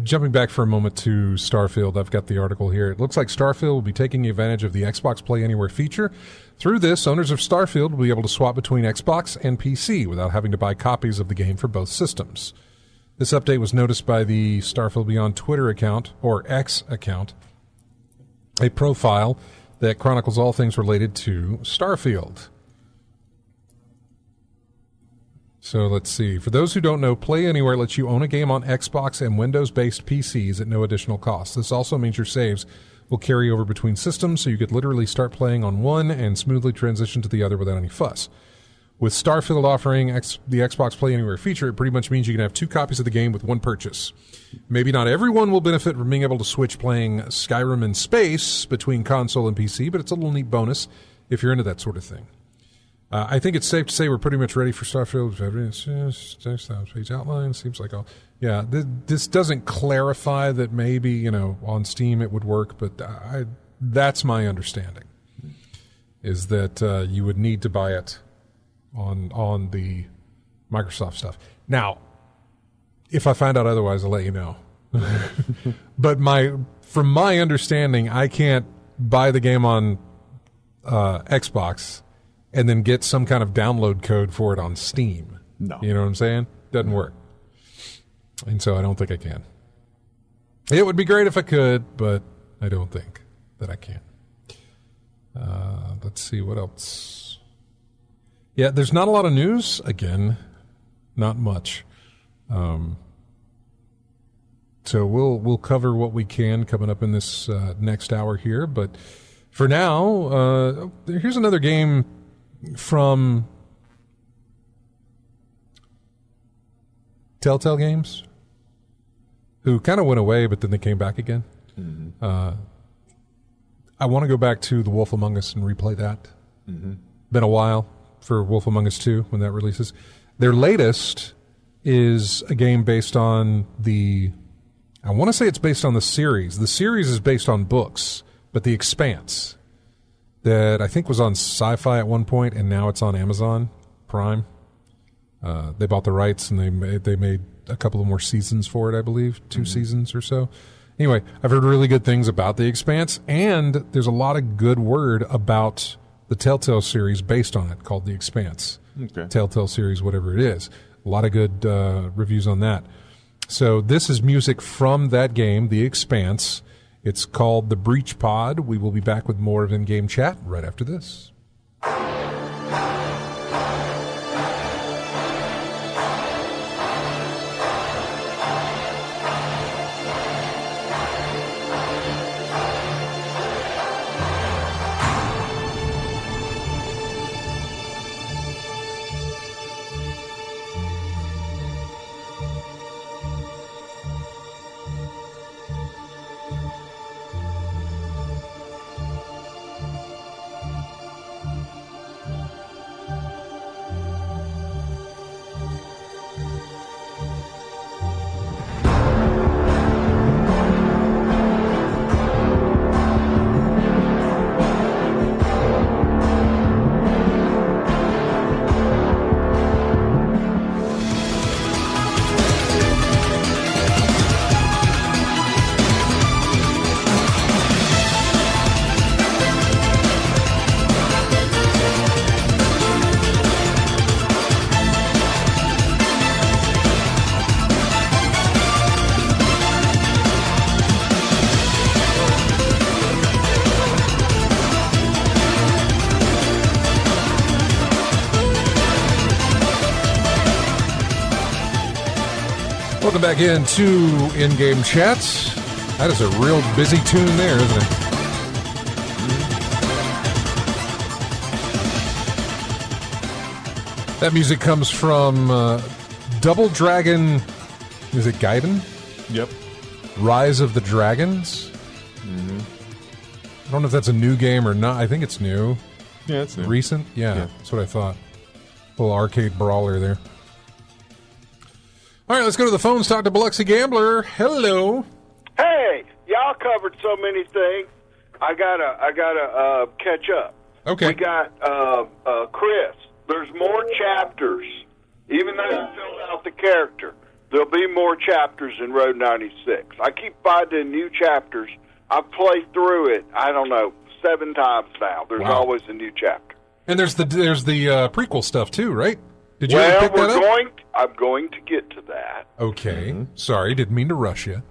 Speaker 1: Jumping back for a moment to Starfield, I've got the article here. It looks like Starfield will be taking advantage of the Xbox Play Anywhere feature. Through this, owners of Starfield will be able to swap between Xbox and PC without having to buy copies of the game for both systems. This update was noticed by the Starfield Beyond Twitter account, or X account, a profile that chronicles all things related to Starfield. So let's see. For those who don't know, Play Anywhere lets you own a game on Xbox and Windows-based PCs at no additional cost. This also means your saves will carry over between systems, so you could literally start playing on one and smoothly transition to the other without any fuss. With Starfield offering the Xbox Play Anywhere feature, it pretty much means you can have 2 copies of the game with one purchase. Maybe not everyone will benefit from being able to switch playing Skyrim in space between console and PC, but it's a little neat bonus if you're into that sort of thing. I think it's safe to say we're pretty much ready for Starfield. Page outline seems like yeah. This doesn't clarify that maybe on Steam it would work, but that's my understanding. Is that you would need to buy it on the Microsoft stuff. Now, if I find out otherwise, I'll let you know. But from my understanding, I can't buy the game on Xbox and then get some kind of download code for it on Steam.
Speaker 2: No.
Speaker 1: You know what I'm saying? Doesn't work. And so I don't think I can. It would be great if I could, but I don't think that I can. Let's see, what else? Yeah, there's not a lot of news. Again, not much. So we'll cover what we can coming up in this next hour here. But for now, here's another game from Telltale Games, who kind of went away, but then they came back again. Mm-hmm. I want to go back to The Wolf Among Us and replay that. Mm-hmm. Been a while for Wolf Among Us 2 when that releases. Their latest is a game based on I want to say it's based on the series. The series is based on books, but The Expanse, that I think was on Sci-Fi at one point, and now it's on Amazon Prime. They bought the rights, and they made a couple of more seasons for it, I believe, 2 seasons or so. Anyway, I've heard really good things about The Expanse, and there's a lot of good word about the Telltale series based on it, called The Expanse. Okay. Telltale series, whatever it is. A lot of good reviews on that. So this is music from that game, The Expanse. It's called The Breach Pod. We will be back with more of In-Game Chat right after this. Welcome back into In-Game Chat. That is a real busy tune there, isn't it? That music comes from Double Dragon. Is it Gaiden?
Speaker 2: Yep.
Speaker 1: Rise of the Dragons. Mm-hmm. I don't know if that's a new game or not. I think it's new.
Speaker 2: Yeah, it's new.
Speaker 1: Recent? Yeah, that's what I thought. A little arcade brawler there. All right, let's go to the phones. Talk to Biloxi Gambler. Hello.
Speaker 4: Hey, y'all covered so many things. I gotta catch up.
Speaker 1: Okay.
Speaker 4: We got Chris. There's more chapters, even though you filled out the character. There'll be more chapters in Road 96. I keep finding new chapters. I've played through it, I don't know, 7 times now. There's always a new chapter.
Speaker 1: And there's the prequel stuff too, right? Did you ever pick that up?
Speaker 4: I'm going to get to that.
Speaker 1: Okay. Mm-hmm. Sorry, didn't mean to rush you.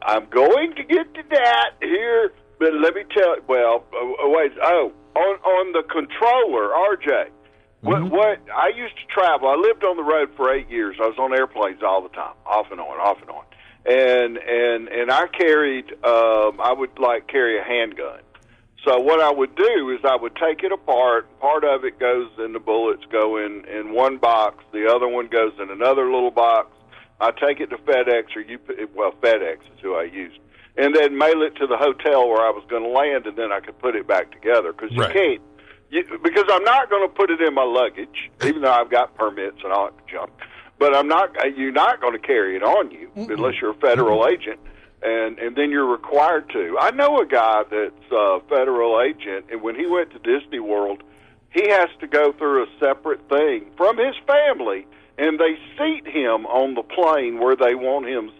Speaker 4: I'm going to get to that here, but let me tell you. Well, wait. Oh, on the controller, RJ.
Speaker 1: Mm-hmm.
Speaker 4: What I used to travel. I lived on the road for 8 years. I was on airplanes all the time, off and on. And I carried. I would carry a handgun. So what I would do is I would take it apart. Part of it goes in the bullets go in one box. The other one goes in another little box. I take it to FedEx FedEx is who I used, and then mail it to the hotel where I was going to land, and then I could put it back together because you can't. Because I'm not going to put it in my luggage, even though I've got permits and all that junk. But you're not going to carry it on you unless you're a federal agent. And then you're required to. I know a guy that's a federal agent, and when he went to Disney World, he has to go through a separate thing from his family, and they seat him on the plane where they want him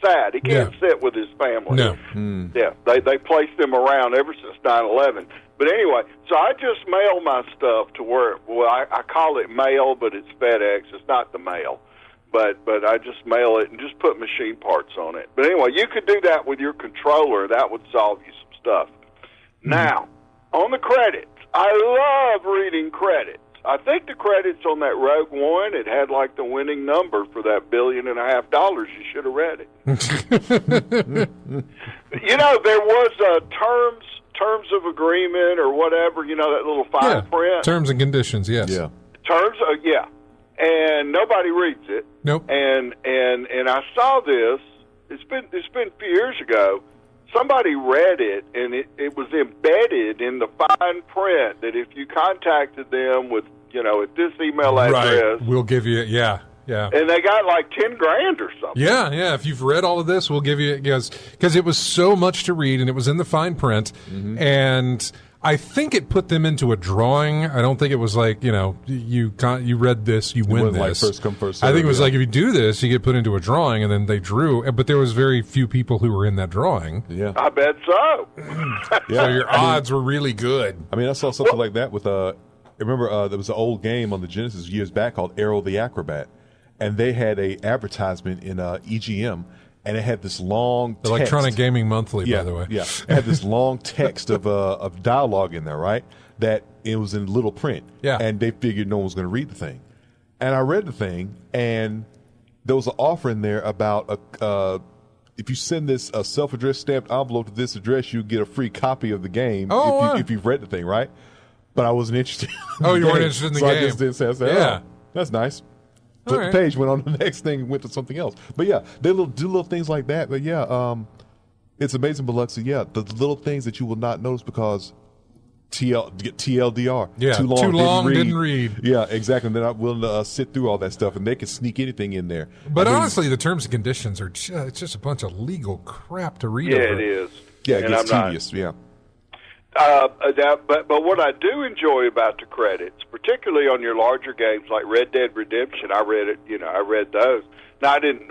Speaker 4: sat. He can't sit with his family.
Speaker 1: No.
Speaker 4: Yeah, they placed him around ever since 9/11. But anyway, so I just mail my stuff to where, I call it mail, but it's FedEx. It's not the mail. But I just mail it and just put machine parts on it. But anyway, you could do that with your controller. That would solve you some stuff. Now, on the credits, I love reading credits. I think the credits on that Rogue One, it had like the winning number for that $1.5 billion. You should have read it. There was terms of agreement or whatever, that little fine print.
Speaker 1: Terms and conditions, yes.
Speaker 2: Yeah.
Speaker 4: And nobody reads it.
Speaker 1: Nope.
Speaker 4: And I saw this. It's been a few years ago. Somebody read it, and it was embedded in the fine print that if you contacted them with at this email address,
Speaker 1: we'll give you yeah.
Speaker 4: And they got like $10,000 or something.
Speaker 1: Yeah. If you've read all of this, we'll give you because it was so much to read, and it was in the fine print, and I think it put them into a drawing. I don't think it was like, you read this, you win this.
Speaker 2: Like first come, first serve,
Speaker 1: I think it was like if you do this, you get put into a drawing, and then they drew. But there was very few people who were in that drawing.
Speaker 2: Yeah,
Speaker 4: I bet so.
Speaker 1: So your odds were really good.
Speaker 2: I mean, I saw something like that with remember there was an old game on the Genesis years back called Arrow the Acrobat, and they had a advertisement in EGM. And it had this long text.
Speaker 1: Electronic Gaming Monthly, by the way.
Speaker 2: Yeah, it had this long text of dialogue in there, right? That it was in little print.
Speaker 1: Yeah.
Speaker 2: And they figured no one was going to read the thing. And I read the thing, and there was an offer in there about if you send this a self-addressed stamped envelope to this address, you get a free copy of the game if you've read the thing, right? But I wasn't interested.
Speaker 1: Oh, you weren't interested in the
Speaker 2: game.
Speaker 1: game.
Speaker 2: I just didn't say, oh, that's nice. Flip the page, went on to the next thing, and went to something else. But yeah, they do little things like that. But yeah, it's amazing, Biloxi. Yeah, the little things that you will not notice because TLDR.
Speaker 1: Yeah, too long, didn't read.
Speaker 2: Yeah, exactly. And they're not willing to sit through all that stuff, and they can sneak anything in there.
Speaker 1: But honestly, the terms and conditions are it's just a bunch of legal crap to read.
Speaker 4: Yeah,
Speaker 1: over.
Speaker 4: it is.
Speaker 2: Yeah, it gets tedious. Yeah.
Speaker 4: But what I do enjoy about the credits, particularly on your larger games like Red Dead Redemption, I read it. I read those. Now I didn't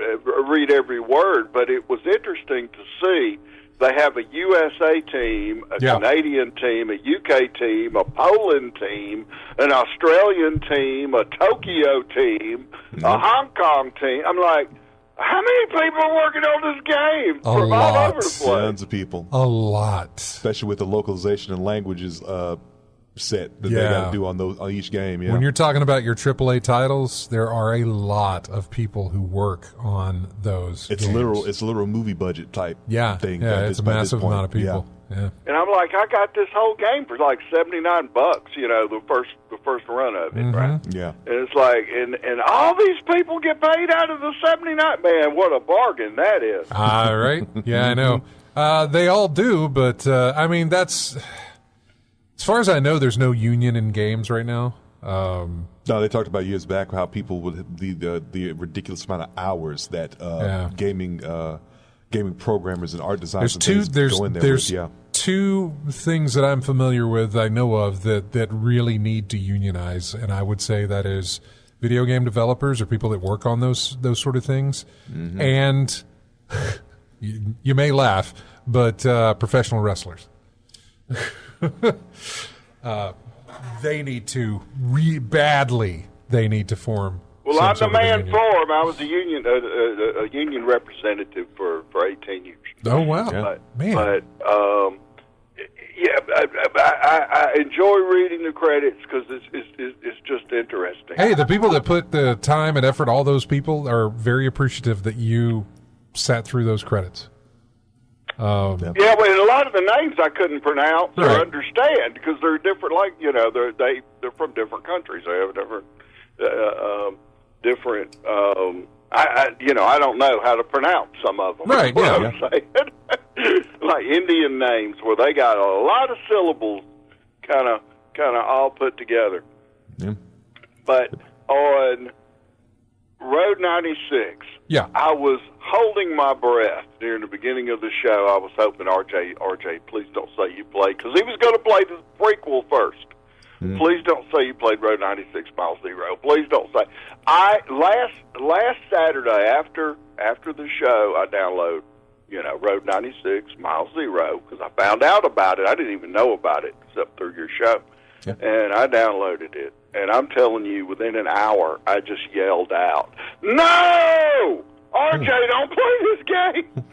Speaker 4: read every word, but it was interesting to see they have a USA team, a Canadian team, a UK team, a Poland team, an Australian team, a Tokyo team, a Hong Kong team. I'm like, how many people are working on this game?
Speaker 1: A lot.
Speaker 4: All over the place.
Speaker 2: Tons of people.
Speaker 1: A lot.
Speaker 2: Especially with the localization and languages set that they got to do on each game. Yeah.
Speaker 1: When you're talking about your AAA titles, there are a lot of people who work on those.
Speaker 2: It's
Speaker 1: games.
Speaker 2: It's a literal movie budget type thing.
Speaker 1: Yeah, it's a massive amount of people. Yeah.
Speaker 4: And I'm like, I got this whole game for like $79. The first run of it, right?
Speaker 2: Yeah.
Speaker 4: And it's like, and all these people get paid out of the $79. Man, what a bargain that is!
Speaker 1: Right? Yeah, I know. They all do, but I mean, that's as far as I know. There's no union in games right now.
Speaker 2: No, they talked about years back how people would the ridiculous amount of hours that gaming programmers and art designers go in there.
Speaker 1: There's two things that I'm familiar with, I know of, that really need to unionize, and I would say that is video game developers or people that work on those sort of things, and you may laugh, but professional wrestlers. They need to badly. They need to form.
Speaker 4: Well, I'm the man for them. I was a union representative for 18 years.
Speaker 1: Oh wow, man!
Speaker 4: But I enjoy reading the credits because it's just interesting.
Speaker 1: Hey, the people that put the time and effort, all those people are very appreciative that you sat through those credits.
Speaker 4: Yeah, but a lot of the names I couldn't pronounce or
Speaker 1: Right.
Speaker 4: understand because they're different. Like they're from different countries. They have different. I don't know how to pronounce some of them.
Speaker 1: Right,
Speaker 4: That's
Speaker 1: yeah.
Speaker 4: what I'm saying. Like Indian names where they got a lot of syllables, kind of all put together.
Speaker 2: Yeah.
Speaker 4: But on Road 96,
Speaker 1: Yeah.
Speaker 4: I was holding my breath during the beginning of the show. I was hoping RJ, please don't say you played, because he was going to play the prequel first. Please don't say you played Road 96 Mile Zero. Please don't say. Last Saturday after the show, I downloaded, Road 96 Mile Zero, because I found out about it. I didn't even know about it except through your show.
Speaker 2: Yeah.
Speaker 4: And I downloaded it. And I'm telling you, within an hour, I just yelled out, "No! RJ, don't play this game!"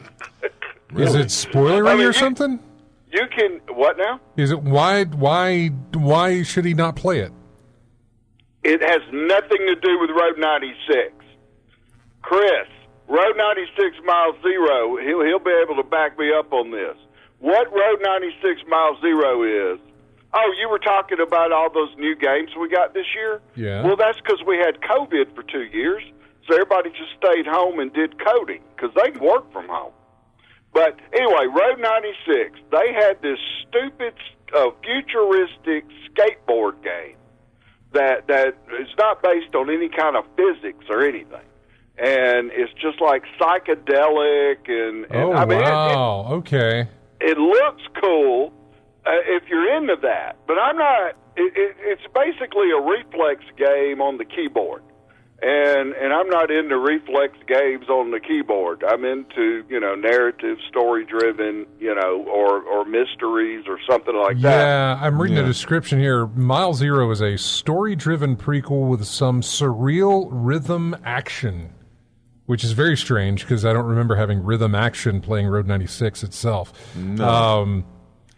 Speaker 1: Is it spoilery or something?
Speaker 4: You can, what now?
Speaker 1: Is it why should he not play it?
Speaker 4: It has nothing to do with Road 96. Chris, Road 96 Mile Zero, he'll be able to back me up on this. What Road 96 Mile Zero is, you were talking about all those new games we got this year?
Speaker 1: Yeah.
Speaker 4: Well, that's because we had COVID for 2 years, so everybody just stayed home and did coding, because they can work from home. But anyway, Road 96, they had this stupid, futuristic skateboard game that is not based on any kind of physics or anything. And it's just like psychedelic and
Speaker 1: wow. Okay.
Speaker 4: It looks cool if you're into that. But I'm not. It's basically a reflex game on the keyboard. And I'm not into reflex games on the keyboard. I'm into, narrative, story-driven, or mysteries or something like that.
Speaker 1: Yeah, I'm reading the description here. Mile Zero is a story-driven prequel with some surreal rhythm action, which is very strange because I don't remember having rhythm action playing Road 96 itself.
Speaker 2: No.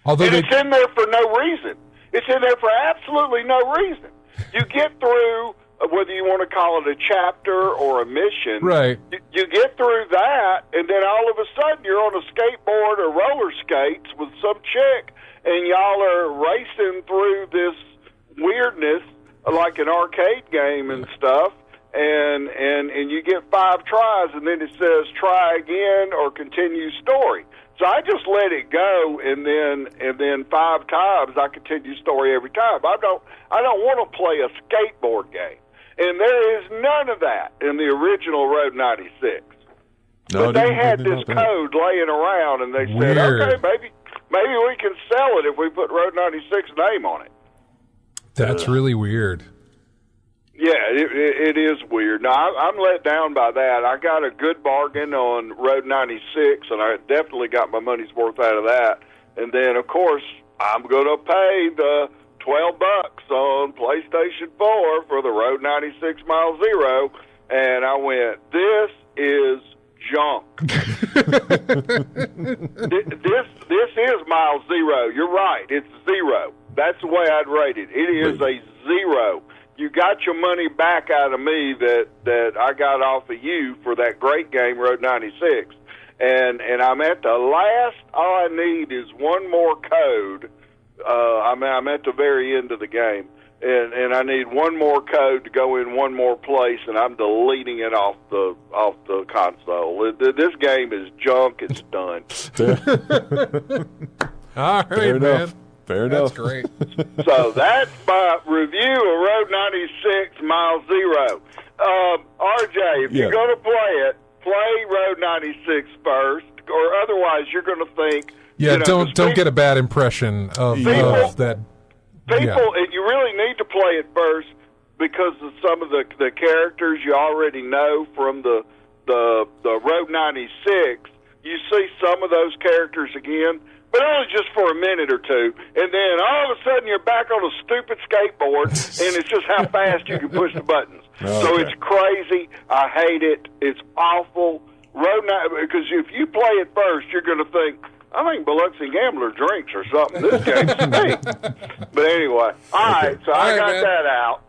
Speaker 1: Although
Speaker 4: And it's in there for no reason. It's in there for absolutely no reason. You get through, whether you want to call it a chapter or a mission,
Speaker 1: right.
Speaker 4: You get through that, and then all of a sudden you're on a skateboard or roller skates with some chick, and y'all are racing through this weirdness like an arcade game and stuff, and you get 5 tries, and then it says try again or continue story. So I just let it go, and then 5 times I continue story every time. I don't want to play a skateboard game, and there is none of that in the original Road 96.
Speaker 2: No,
Speaker 4: but they had this code laying around, and they said, okay, maybe we can sell it if we put Road 96 name on it.
Speaker 1: That's really weird.
Speaker 4: Yeah, it is weird. Now, I'm let down by that. I got a good bargain on Road 96, and I definitely got my money's worth out of that. And then, of course, I'm going to pay the $12 on PlayStation 4 for the Road 96 Mile Zero. And I went, this is junk. This is Mile Zero. You're right. It's 0. That's the way I'd rate it. It is a 0. You got your money back out of me that I got off of you for that great game, Road 96. And I'm at the last, all I need is one more code. I'm at the very end of the game. And I need one more code to go in one more place, and I'm deleting it off the console. This game is junk. It's done.
Speaker 1: All right,
Speaker 2: Fair
Speaker 1: man.
Speaker 2: enough. Fair enough.
Speaker 1: That's great.
Speaker 4: So that's my review of Road 96 Mile Zero. RJ, if you're going to play Road 96 first, or otherwise you're going to think...
Speaker 1: Yeah, don't get a bad impression of that.
Speaker 4: People, and you really need to play it first because of some of the characters you already know from the Road 96. You see some of those characters again, but only just for a minute or two, and then all of a sudden you're back on a stupid skateboard, and it's just how fast you can push the buttons.
Speaker 2: Okay.
Speaker 4: So it's crazy. I hate it. It's awful. Because if you play it first, you're going to think, I think Biloxi Gambler drinks or something. This game's me. But anyway, all right, so I got that out.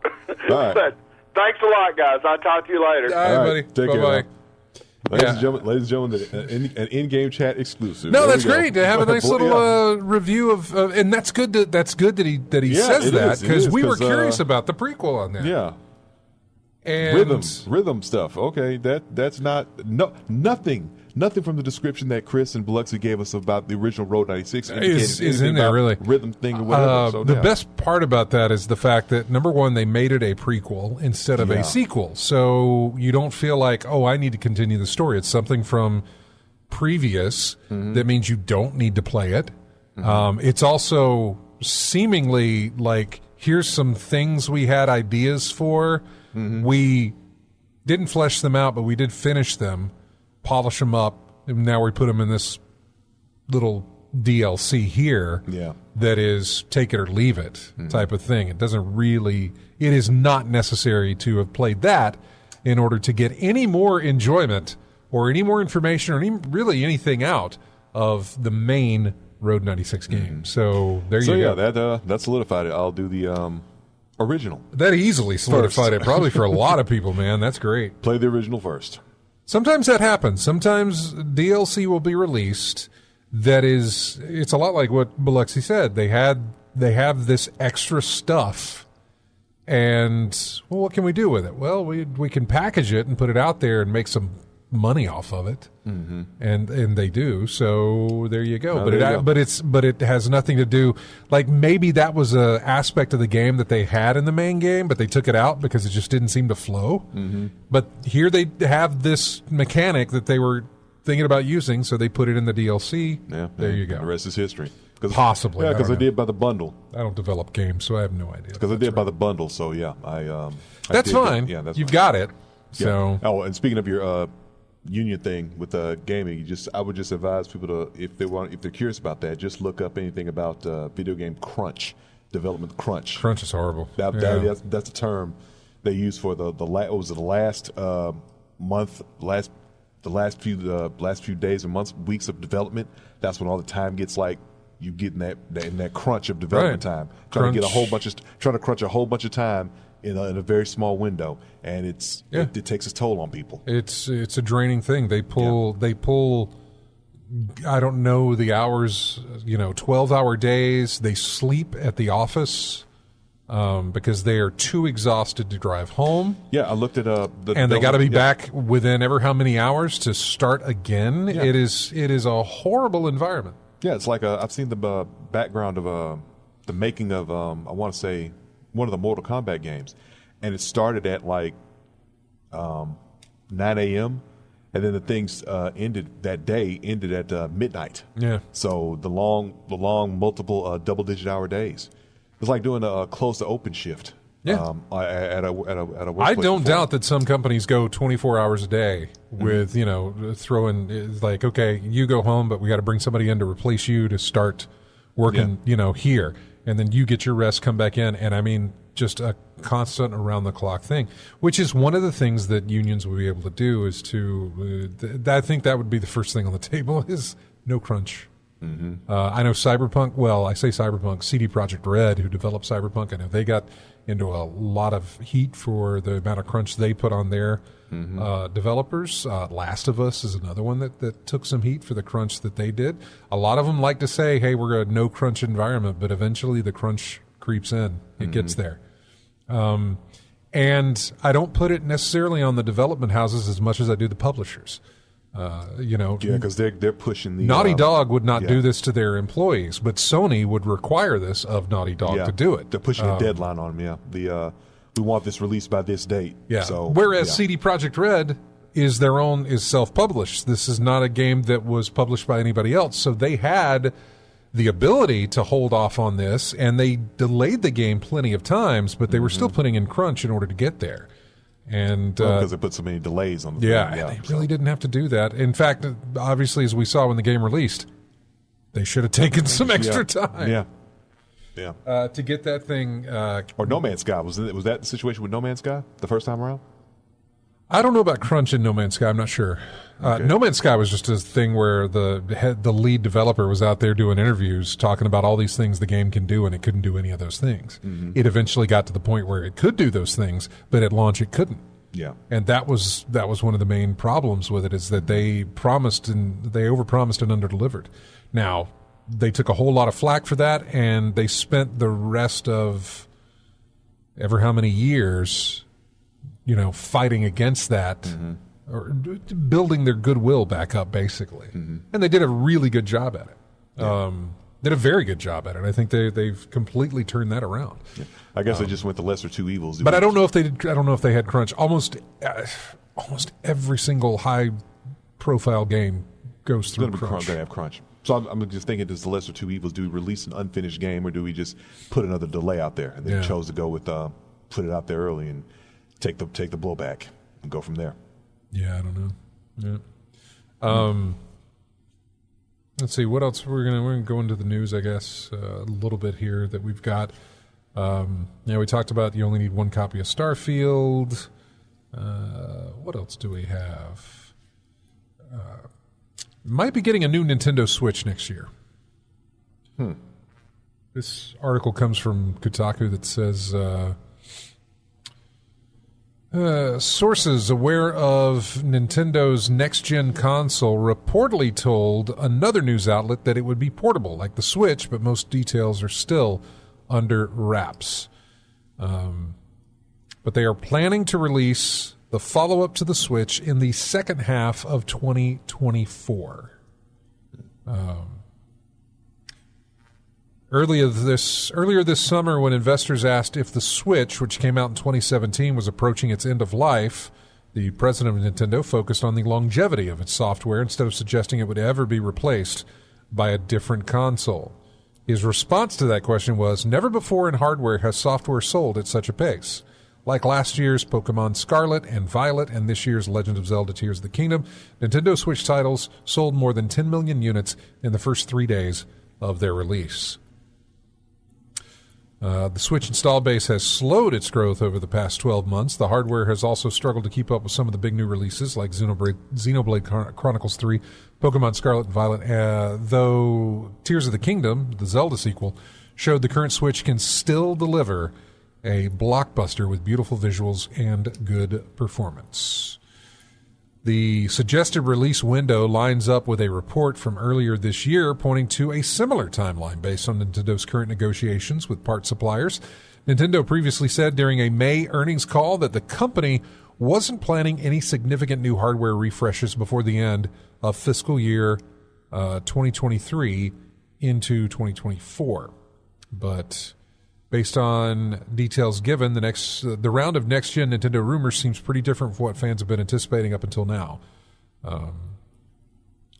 Speaker 2: All right.
Speaker 4: But thanks a lot, guys. I'll talk to you later.
Speaker 1: All right, buddy.
Speaker 2: Take care.
Speaker 1: Bye-bye.
Speaker 2: Ladies and gentlemen, an in-game chat exclusive.
Speaker 1: No,
Speaker 2: There
Speaker 1: that's
Speaker 2: we go.
Speaker 1: great to have a nice little review of, and that's good. That's good that he says that, because we were curious about the prequel on that.
Speaker 2: Yeah,
Speaker 1: and
Speaker 2: rhythm stuff. Okay, that's nothing from the description that Chris and Biloxi gave us about the original Road 96
Speaker 1: is in there, really.
Speaker 2: Rhythm thing or whatever. So,
Speaker 1: the best part about that is the fact that, number one, they made it a prequel instead of a sequel, so you don't feel like, oh, I need to continue the story. It's something from previous. That means you don't need to play it. It's also seemingly like, here's some things we had ideas for. We didn't flesh them out, but we did finish them, polish them up, and now we put them in this little DLC here that is take it or leave it type of thing. It is not necessary to have played that in order to get any more enjoyment or any more information or really anything out of the main Road 96 game. So there you go.
Speaker 2: That solidified it. I'll do the original.
Speaker 1: That easily solidified it, probably for a lot of people, man. That's great.
Speaker 2: Play the original first.
Speaker 1: Sometimes that happens. Sometimes DLC will be released it's a lot like what Biloxi said. They have this extra stuff, and, well, what can we do with it? Well, we can package it and put it out there and make some money off of it, and they do. So there you go. But it has nothing to do. Like, maybe that was a aspect of the game that they had in the main game, but they took it out because it just didn't seem to flow. But here they have this mechanic that they were thinking about using, so they put it in the DLC. There you go.
Speaker 2: The rest is history.
Speaker 1: Possibly,
Speaker 2: yeah, because I did by the bundle.
Speaker 1: I don't develop games, so I have no idea.
Speaker 2: Because I did by the bundle, so yeah,
Speaker 1: that's fine. You've got it. So.
Speaker 2: Yeah. Oh, and speaking of your union thing with gaming, I would just advise people to, if they're curious about that, just look up anything about video game crunch, development crunch.
Speaker 1: Crunch is horrible.
Speaker 2: That's the term they use for the last month, the last few days or months, weeks of development. That's when all the time gets like you get in that crunch of development time, trying to crunch a whole bunch of time in a very small window, and it takes its toll on people.
Speaker 1: It's a draining thing. They pull. I don't know the hours. 12-hour days. They sleep at the office because they are too exhausted to drive home.
Speaker 2: Yeah, I looked at
Speaker 1: and they got to be back within ever how many hours to start again. Yeah. It is a horrible environment.
Speaker 2: Yeah, it's like I've seen the background of the making of I want to say one of the Mortal Kombat games, and it started at like 9 a.m. and then the things ended at midnight. Yeah. So the long multiple double-digit hour days. It's like doing a close to open shift. Yeah. At a workplace.
Speaker 1: I don't doubt that some companies go 24 hours a day with throwing like, okay, you go home, but we got to bring somebody in to replace you to start working here, and then you get your rest, come back in, and I mean just a constant around the clock thing, which is one of the things that unions will be able to do is to I think that would be the first thing on the table is no crunch. Mm-hmm. I know Cyberpunk. Well, I say Cyberpunk. CD Projekt Red, who developed Cyberpunk, I know they got into a lot of heat for the amount of crunch they put on their developers. Last of Us is another one that took some heat for the crunch that they did. A lot of them like to say, "Hey, we're a no crunch environment," but eventually the crunch creeps in. It gets there. And I don't put it necessarily on the development houses as much as I do the publishers.
Speaker 2: Because they're pushing the
Speaker 1: Naughty Dog would not do this to their employees, but Sony would require this of Naughty Dog to do it.
Speaker 2: They're pushing a deadline on them. Yeah, we want this released by this date.
Speaker 1: Yeah.
Speaker 2: So,
Speaker 1: whereas CD Projekt Red is self-published. This is not a game that was published by anybody else, so they had the ability to hold off on this, and they delayed the game plenty of times, but they were still putting in crunch in order to get there. And
Speaker 2: because they put so many delays on the thing.
Speaker 1: They really didn't have to do that. In fact, obviously, as we saw when the game released, they should have taken some extra time. Yeah. To get that thing.
Speaker 2: Or No Man's Sky. Was that the situation with No Man's Sky the first time around?
Speaker 1: I don't know about crunch in No Man's Sky. I'm not sure. Okay. No Man's Sky was just a thing where the lead developer was out there doing interviews talking about all these things the game can do, and it couldn't do any of those things. Mm-hmm. It eventually got to the point where it could do those things, but at launch it couldn't.
Speaker 2: Yeah.
Speaker 1: And that was one of the main problems with it, is that they overpromised and underdelivered. Now, they took a whole lot of flack for that, and they spent the rest of ever how many years, fighting against that, or building their goodwill back up, basically. And they did a really good job at it. Yeah. Did a very good job at it. I think they've completely turned that around. Yeah.
Speaker 2: I guess they just went the lesser two evils.
Speaker 1: But I don't know if they had crunch. Almost every single high profile game goes through crunch.
Speaker 2: They have crunch. So I'm just thinking, does the lesser two evils, do we release an unfinished game, or do we just put another delay out there? And they chose to go with put it out there early and take the blowback and go from there. Yeah,
Speaker 1: I don't know. Yeah. Let's see what else we're gonna go into the news. I guess a little bit here that we've got. We talked about you only need one copy of Starfield. What else do we have? Might be getting a new Nintendo Switch next year. This article comes from Kotaku that says sources aware of Nintendo's next-gen console reportedly told another news outlet that it would be portable, like the Switch, but most details are still under wraps. But they are planning to release the follow-up to the Switch in the second half of 2024. Earlier this summer, when investors asked if the Switch, which came out in 2017, was approaching its end of life, the president of Nintendo focused on the longevity of its software instead of suggesting it would ever be replaced by a different console. His response to that question was, "Never before in hardware has software sold at such a pace. Like last year's Pokemon Scarlet and Violet and this year's Legend of Zelda Tears of the Kingdom, Nintendo Switch titles sold more than 10 million units in the first 3 days of their release." The Switch install base has slowed its growth over the past 12 months. The hardware has also struggled to keep up with some of the big new releases like Xenoblade Chronicles 3, Pokemon Scarlet and Violet, though Tears of the Kingdom, the Zelda sequel, showed the current Switch can still deliver a blockbuster with beautiful visuals and good performance. The suggested release window lines up with a report from earlier this year pointing to a similar timeline based on Nintendo's current negotiations with part suppliers. Nintendo previously said during a May earnings call that the company wasn't planning any significant new hardware refreshes before the end of fiscal year 2023 into 2024. But based on details given, the round of next-gen Nintendo rumors seems pretty different from what fans have been anticipating up until now.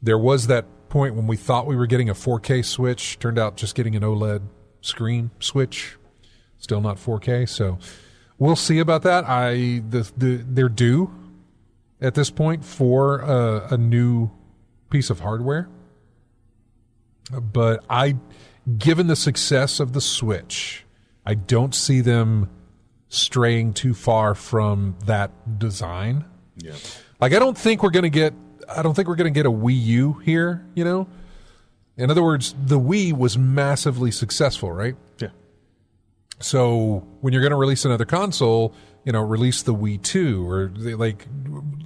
Speaker 1: There was that point when we thought we were getting a 4K Switch. Turned out just getting an OLED screen Switch. Still not 4K, so we'll see about that. They're due at this point for a new piece of hardware. But given the success of the Switch, I don't see them straying too far from that design.
Speaker 2: Yeah.
Speaker 1: Like I don't think we're going to get a Wii U here, In other words, the Wii was massively successful, right?
Speaker 2: Yeah.
Speaker 1: So when you're going to release another console, release the Wii 2 or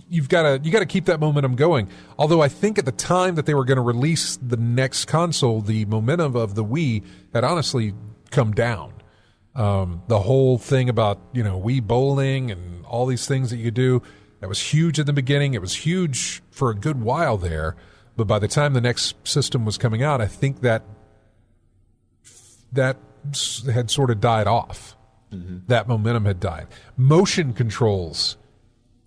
Speaker 1: you've got to keep that momentum going. Although I think at the time that they were going to release the next console, the momentum of the Wii had honestly come down. The whole thing about, Wii bowling and all these things that you do, that was huge in the beginning. It was huge for a good while there. But by the time the next system was coming out, I think that had sort of died off. Mm-hmm. That momentum had died. Motion controls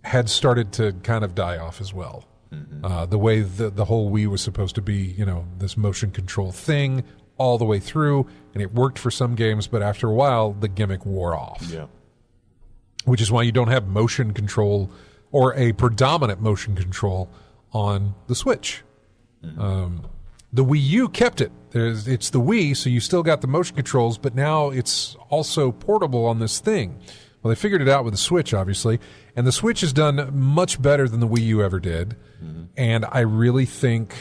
Speaker 1: had started to kind of die off as well. Mm-hmm. The way the whole Wii was supposed to be, this motion control thing all the way through, and it worked for some games, but after a while, the gimmick wore off.
Speaker 2: Yeah.
Speaker 1: Which is why you don't have motion control or a predominant motion control on the Switch. Mm-hmm. The Wii U kept it. It's the Wii, so you still got the motion controls, but now it's also portable on this thing. Well, they figured it out with the Switch, obviously, and the Switch has done much better than the Wii U ever did. Mm-hmm. And I really think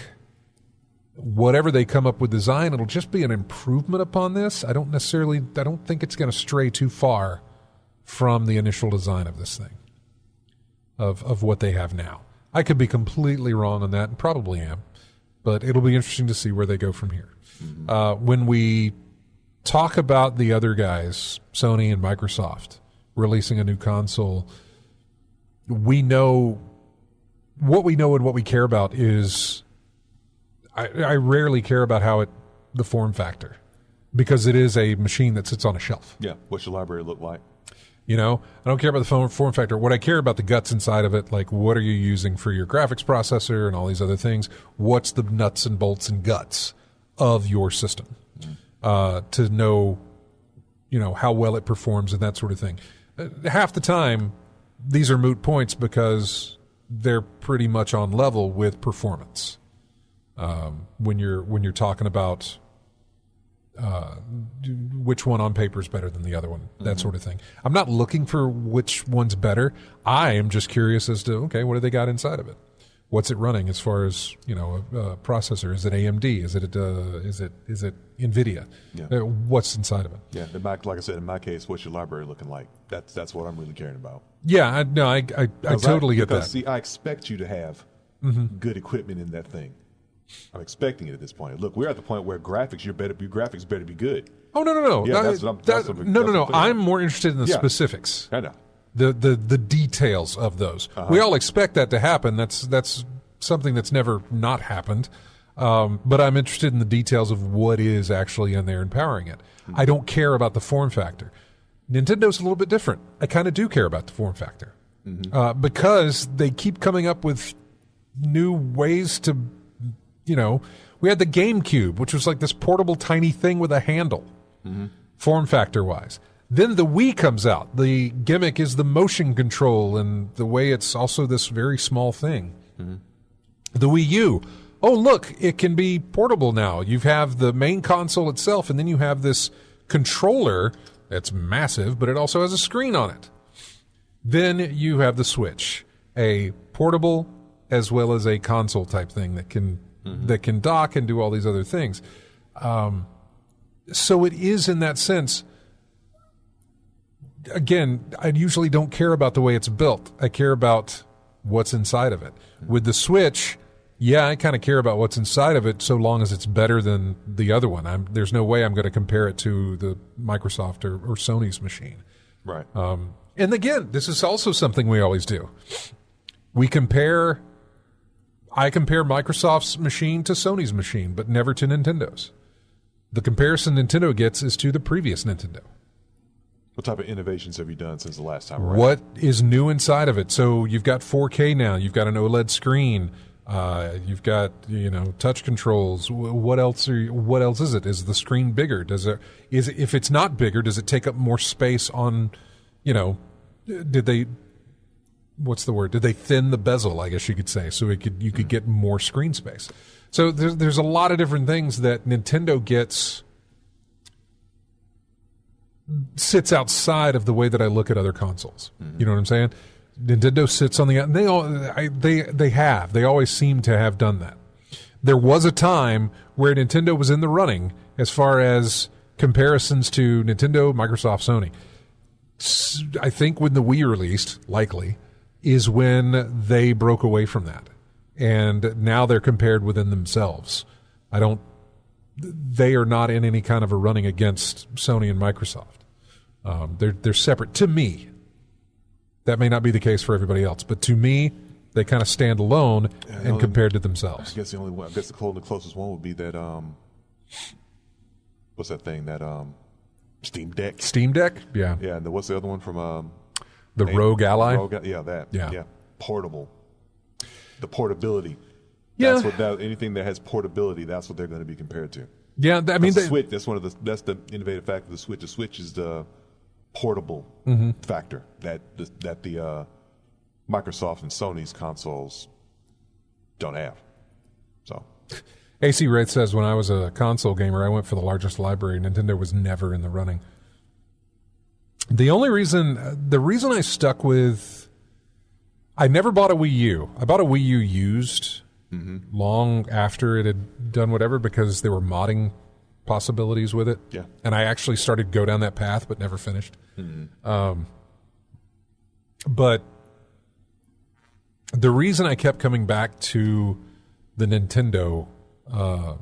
Speaker 1: whatever they come up with design, it'll just be an improvement upon this. I don't think it's going to stray too far from the initial design of this thing. of what they have now. I could be completely wrong on that, and probably am, but it'll be interesting to see where they go from here. When we talk about the other guys, Sony and Microsoft, releasing a new console, we know what we know and what we care about is I rarely care about the form factor, because it is a machine that sits on a shelf.
Speaker 2: Yeah. What's your library look like?
Speaker 1: I don't care about the form factor. What I care about the guts inside of it, like what are you using for your graphics processor and all these other things? What's the nuts and bolts and guts of your system to know, how well it performs and that sort of thing. Half the time, these are moot points because they're pretty much on level with performance. When you're talking about which one on paper is better than the other one, that sort of thing. I'm not looking for which one's better. I am just curious as to, okay, what do they got inside of it? What's it running as far as a processor? Is it AMD? Is it NVIDIA?
Speaker 2: Yeah.
Speaker 1: What's inside of it?
Speaker 2: Yeah, like I said, in my case, what's your library looking like? That's what I'm really caring about.
Speaker 1: Yeah, I totally get that.
Speaker 2: See, I expect you to have good equipment in that thing. I'm expecting it at this point. Look, we're at the point where your graphics better be good.
Speaker 1: Oh no!
Speaker 2: Yeah,
Speaker 1: no! I'm more interested in the specifics.
Speaker 2: I know.
Speaker 1: The details of those. We all expect that to happen. That's something that's never not happened. But I'm interested in the details of what is actually in there and powering it. I don't care about the form factor. Nintendo's a little bit different. I kind of do care about the form factor because they keep coming up with new ways to, we had the Gamecube, which was like this portable tiny thing with a handle, form factor wise. Then the Wii comes out. The gimmick is the motion control and the way it's also this very small thing. The Wii U. Oh, look, it can be portable now. You have the main console itself, and then you have this controller that's massive, but it also has a screen on it. Then you have the Switch, a portable as well as a console type thing that can dock and do all these other things. So it is in that sense. Again, I usually don't care about the way it's built. I care about what's inside of it. With the Switch, yeah, I kind of care about what's inside of it so long as it's better than the other one. There's no way I'm going to compare it to the Microsoft or Sony's machine.
Speaker 2: Right.
Speaker 1: And again, this is also something we always do. I compare Microsoft's machine to Sony's machine, but never to Nintendo's. The comparison Nintendo gets is to the previous Nintendo.
Speaker 2: What type of innovations have you done since the last time around?
Speaker 1: What is new inside of it? So you've got 4K now. You've got an OLED screen. You've got touch controls. What else is it? Is the screen bigger? If it's not bigger, does it take up more space on? Did they? What's the word? Did they thin the bezel? I guess you could say, so you could get more screen space. So there's a lot of different things that Nintendo sits outside of the way that I look at other consoles. You know what I'm saying? Nintendo sits on the, and they always seem to have done that. There was a time where Nintendo was in the running as far as comparisons to Nintendo, Microsoft, Sony. I think when the Wii released, likely, is when they broke away from that. And now they're compared within themselves. They are not in any kind of a running against Sony and Microsoft. They're separate. To me, that may not be the case for everybody else, but to me, they kind of stand alone and compared to themselves.
Speaker 2: I guess the closest one would be that what's that thing? That Steam Deck.
Speaker 1: Steam Deck? Yeah.
Speaker 2: Yeah, and what's the other one from
Speaker 1: the Rogue Ally?
Speaker 2: Yeah. Portable. The portability.
Speaker 1: Yeah.
Speaker 2: Anything that has portability, that's what they're going to be compared to.
Speaker 1: Yeah, I mean,
Speaker 2: the Switch. That's the innovative factor of the Switch. The Switch is the portable factor that the Microsoft and Sony's consoles don't have. So,
Speaker 1: AC Wraith says, when I was a console gamer, I went for the largest library. Nintendo was never in the running. The reason I stuck with, I never bought a Wii U. I bought a Wii U used long after it had done whatever because there were modding possibilities with it.
Speaker 2: Yeah.
Speaker 1: And I actually started to go down that path but never finished. But the reason I kept coming back to the Nintendo, I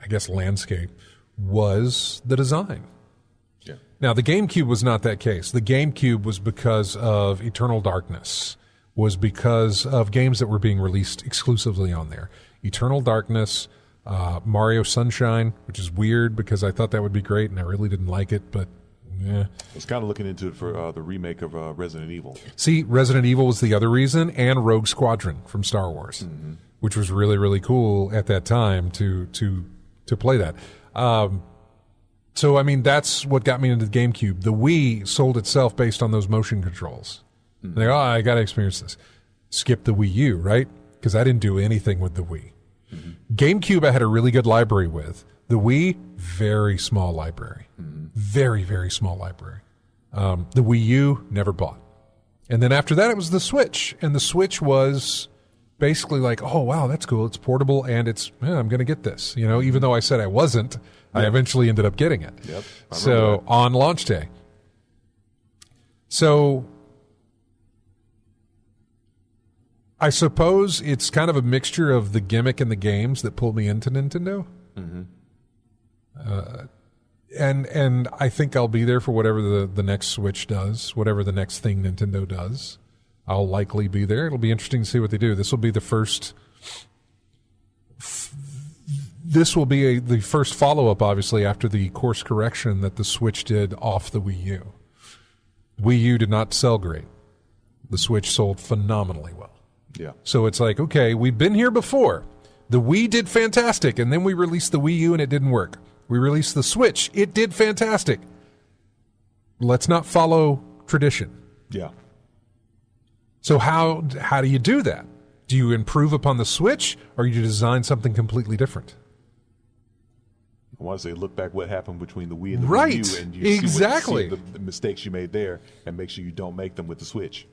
Speaker 1: guess, landscape was the design.
Speaker 2: Yeah.
Speaker 1: Now, the GameCube was not that case. The GameCube was because of Eternal Darkness, was because of games that were being released exclusively on there. Eternal Darkness, Mario Sunshine, which is weird because I thought that would be great and I really didn't like it, but yeah.
Speaker 2: I was kind of looking into it for the remake of Resident Evil.
Speaker 1: See, Resident Evil was the other reason, and Rogue Squadron from Star Wars, which was really, really cool at that time to play that. So, I mean, that's what got me into the GameCube. The Wii sold itself based on those motion controls. They go, I got to experience this. Skip the Wii U, right? Because I didn't do anything with the Wii. GameCube I had a really good library with. The Wii, very small library. Very, very small library. The Wii U, never bought. And then after that, it was the Switch. And the Switch was basically like, oh, wow, that's cool. It's portable, and I'm going to get this. You know, even though I said I wasn't, I eventually ended up getting it.
Speaker 2: Yep.
Speaker 1: So on launch day. So I suppose it's kind of a mixture of the gimmick and the games that pulled me into Nintendo. And I think I'll be there for whatever the next Switch does, whatever the next thing Nintendo does. I'll likely be there. It'll be interesting to see what they do. This will be the first. This will be the first follow-up, obviously, after the course correction that the Switch did off the Wii U. Wii U did not sell great. The Switch sold phenomenally well.
Speaker 2: Yeah.
Speaker 1: So it's like, okay, we've been here before. The Wii did fantastic, and then we released the Wii U and it didn't work. We released the Switch. It did fantastic. Let's not follow tradition.
Speaker 2: Yeah.
Speaker 1: So how do you do that? Do you improve upon the Switch, or do you design something completely different?
Speaker 2: I want to say, look back what happened between the Wii and the
Speaker 1: Right.
Speaker 2: Wii U, and you
Speaker 1: Exactly.
Speaker 2: see the mistakes you made there, and make sure you don't make them with the Switch.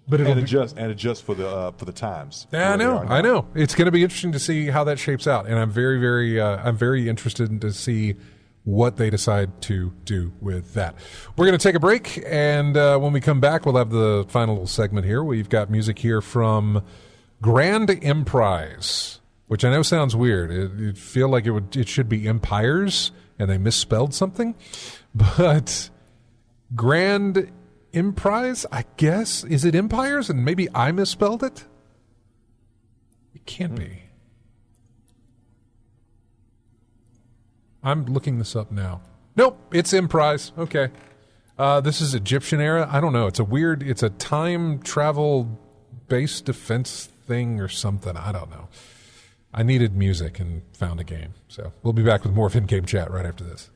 Speaker 1: But
Speaker 2: And adjust for the times.
Speaker 1: Yeah, I
Speaker 2: where they
Speaker 1: know.
Speaker 2: are now.
Speaker 1: I know. It's going to be interesting to see how that shapes out, and I'm very interested to see what they decide to do with that. We're going to take a break, and when we come back, we'll have the final segment here. We've got music here from Grand Emprise, which I know sounds weird. It feel like it should be Empires, and they misspelled something, but Grand Emprise, I guess. Is it Empires? And maybe I misspelled it? It can't be. I'm looking this up now. Nope, it's Emprise. Okay. This is Egyptian era. I don't know. It's a time travel based defense thing or something. I don't know. I needed music and found a game. So we'll be back with more of In-Game Chat right after this.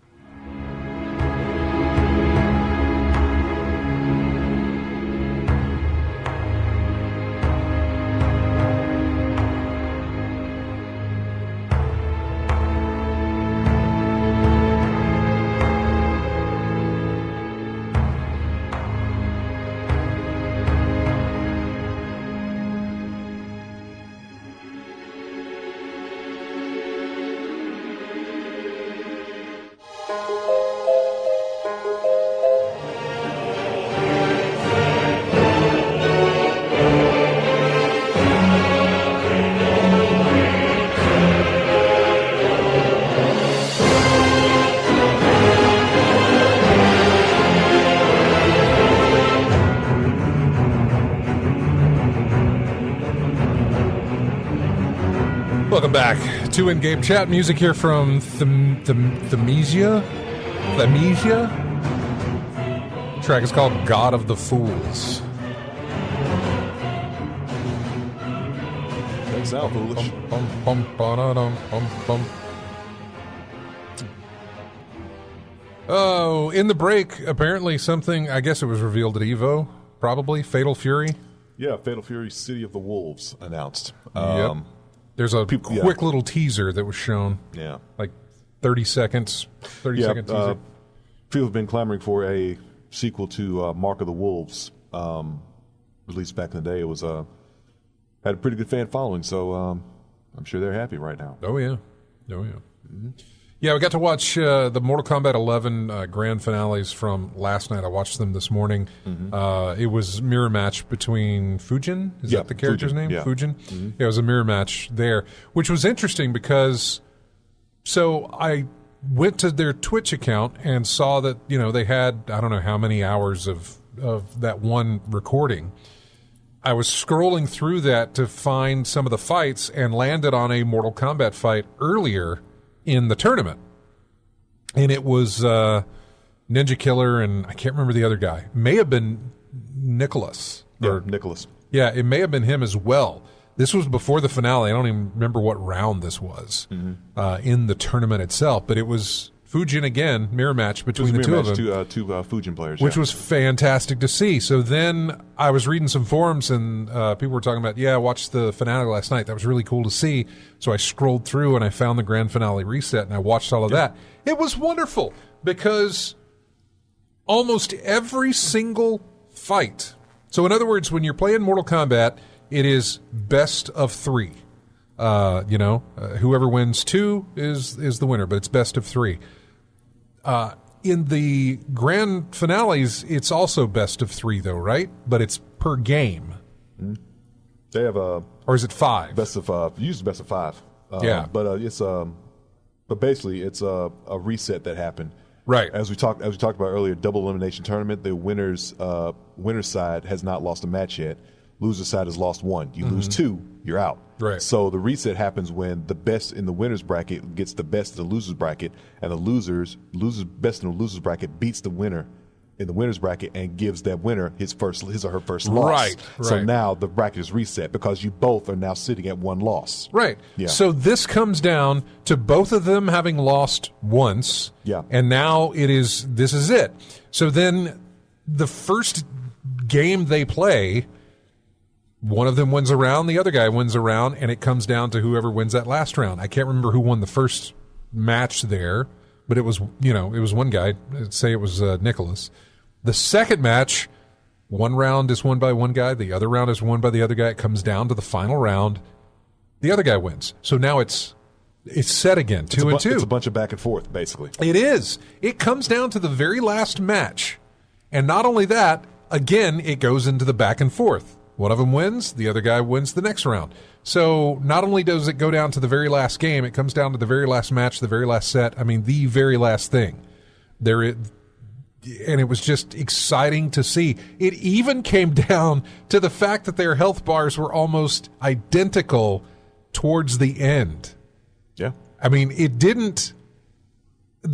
Speaker 1: Welcome back to In-Game Chat. Music here from Thamesia. The track is called God of the Fools.
Speaker 2: That sound foolish.
Speaker 1: Oh, in the break, apparently something, I guess it was revealed at EVO, probably, Fatal Fury.
Speaker 2: Yeah, Fatal Fury City of the Wolves announced.
Speaker 1: Yep. There's a quick little teaser that was shown.
Speaker 2: Yeah.
Speaker 1: Like 30 seconds. 30-second teaser.
Speaker 2: People have been clamoring for a sequel to Mark of the Wolves. Released back in the day. It was had a pretty good fan following, so I'm sure they're happy right now.
Speaker 1: Oh, yeah. Oh, yeah. Mm-hmm. Yeah, we got to watch the Mortal Kombat 11 grand finales from last night. I watched them this morning. It was mirror match between Fujin. Is that the character's name?
Speaker 2: Yeah.
Speaker 1: Fujin? Yeah, it was a mirror match there, which was interesting because I went to their Twitch account and saw that, they had, I don't know how many hours of that one recording. I was scrolling through that to find some of the fights and landed on a Mortal Kombat fight earlier in the tournament. And it was Ninja Killer and I can't remember the other guy. May have been Nicholas.
Speaker 2: Nicholas.
Speaker 1: Yeah, it may have been him as well. This was before the finale. I don't even remember what round this was in the tournament itself. But it was Fujin again, mirror match between the two of them.
Speaker 2: Two Fujin players.
Speaker 1: Which was fantastic to see. So then I was reading some forums and people were talking about, I watched the finale last night. That was really cool to see. So I scrolled through and I found the grand finale reset and I watched all of that. It was wonderful because almost every single fight. So in other words, when you're playing Mortal Kombat, it is best of 3. Whoever wins 2 is the winner, but it's best of 3. In the grand finales, it's also best of 3, though, right? But it's per game.
Speaker 2: They have
Speaker 1: or is it 5?
Speaker 2: Best of usually best of 5. But basically it's a reset that happened.
Speaker 1: Right.
Speaker 2: As we talked about earlier, double elimination tournament. The winner's side has not lost a match yet. Loser side has lost 1. You lose 2, you're out.
Speaker 1: Right.
Speaker 2: So the reset happens when the best in the winner's bracket gets the best of the loser's bracket, and the loser's best in the loser's bracket beats the winner in the winner's bracket and gives that winner his or her first loss.
Speaker 1: Right.
Speaker 2: So now the bracket is reset because you both are now sitting at 1 loss.
Speaker 1: Right.
Speaker 2: Yeah.
Speaker 1: So this comes down to both of them having lost once.
Speaker 2: Yeah.
Speaker 1: And now this is it. So then the first game they play, one of them wins a round, the other guy wins a round, and it comes down to whoever wins that last round. I can't remember who won the first match there, but it was one guy. Say it was Nicholas. The second match, one round is won by one guy, the other round is won by the other guy. It comes down to the final round. The other guy wins. So now it's set again, 2 and 2.
Speaker 2: It's a bunch of back and forth, basically.
Speaker 1: It is. It comes down to the very last match. And not only that, again, it goes into the back and forth. One of them wins, the other guy wins the next round. So not only does it go down to the very last game, it comes down to the very last match, the very last set. I mean, the very last thing. And it was just exciting to see. It even came down to the fact that their health bars were almost identical towards the end.
Speaker 2: Yeah.
Speaker 1: I mean, the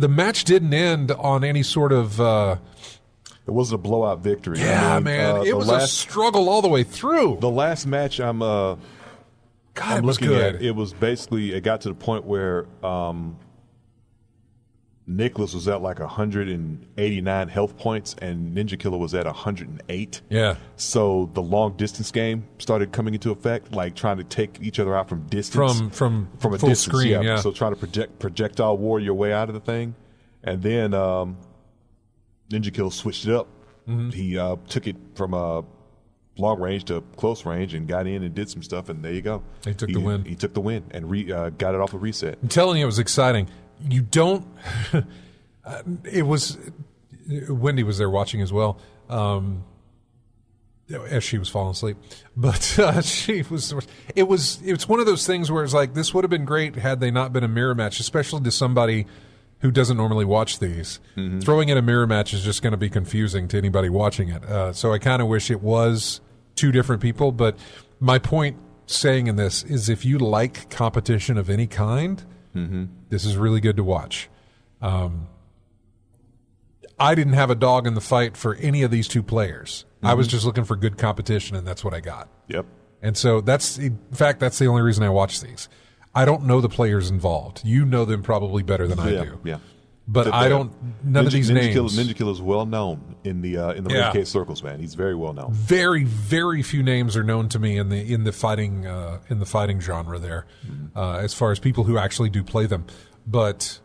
Speaker 1: match didn't end on any sort of...
Speaker 2: it wasn't a blowout victory.
Speaker 1: Yeah, man. It was a struggle all the way through.
Speaker 2: The last match I'm looking at, it was basically, it got to the point where Nicholas was at like 189 health points and Ninja Killer was at 108.
Speaker 1: Yeah.
Speaker 2: So the long distance game started coming into effect, like trying to take each other out from distance.
Speaker 1: From
Speaker 2: a
Speaker 1: full
Speaker 2: distance,
Speaker 1: screen, yeah.
Speaker 2: So trying to projectile war your way out of the thing. And then Ninja Killer switched it up. He took it from long range to close range and got in and did some stuff, and there you go.
Speaker 1: He took the win.
Speaker 2: He took the win and got it off a reset.
Speaker 1: I'm telling you, it was exciting. You don't... it was... Wendy was there watching as well, as she was falling asleep. But she was... It's one of those things where it's like, this would have been great had they not been a mirror match, especially to somebody who doesn't normally watch these. Throwing in a mirror match is just going to be confusing to anybody watching it. So I kind of wish it was 2 different people. But my point saying in this is if you like competition of any kind, this is really good to watch. I didn't have a dog in the fight for any of these 2 players. I was just looking for good competition, and that's what I got.
Speaker 2: Yep.
Speaker 1: And so that's the only reason I watch these. I don't know the players involved. You know them probably better than I do.
Speaker 2: Yeah.
Speaker 1: But I don't. None of these names.
Speaker 2: Ninja Killer is well known in the red case circles, man. He's very well known.
Speaker 1: Very, very few names are known to me in the fighting genre there, as far as people who actually do play them. But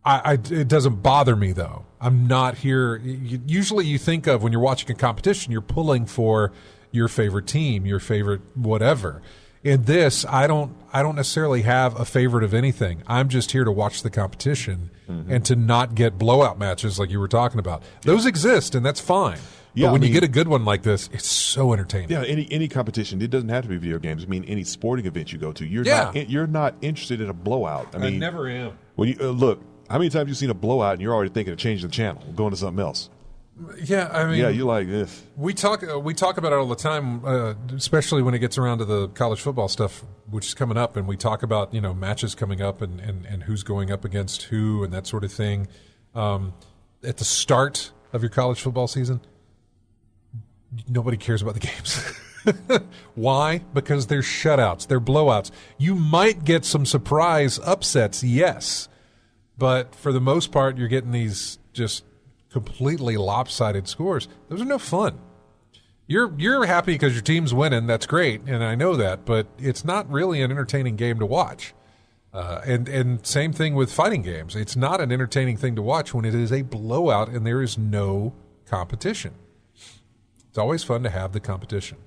Speaker 1: it doesn't bother me though. I'm not here. Usually, you think of when you're watching a competition, you're pulling for your favorite team, your favorite whatever. In this, I don't necessarily have a favorite of anything. I'm just here to watch the competition and to not get blowout matches like you were talking about. Those exist, and that's fine.
Speaker 2: Yeah,
Speaker 1: but when you get a good one like this, it's so entertaining.
Speaker 2: Yeah, any competition. It doesn't have to be video games. I mean, any sporting event you go to, you're not interested in a blowout. I mean,
Speaker 1: never am.
Speaker 2: When you look, how many times have you seen a blowout and you're already thinking of changing the channel, going to something else?
Speaker 1: Yeah, I mean,
Speaker 2: yeah, you like this.
Speaker 1: We talk about it all the time, especially when it gets around to the college football stuff, which is coming up, and we talk about matches coming up and who's going up against who and that sort of thing. At the start of your college football season, nobody cares about the games. Why? Because they're shutouts, they're blowouts. You might get some surprise upsets, yes, but for the most part, you're getting these just completely lopsided scores. Those are no fun. You're happy because your team's winning. That's great, and I know that, but it's not really an entertaining game to watch. And same thing with fighting games. It's not an entertaining thing to watch when it is a blowout and there is no competition. It's always fun to have the competition.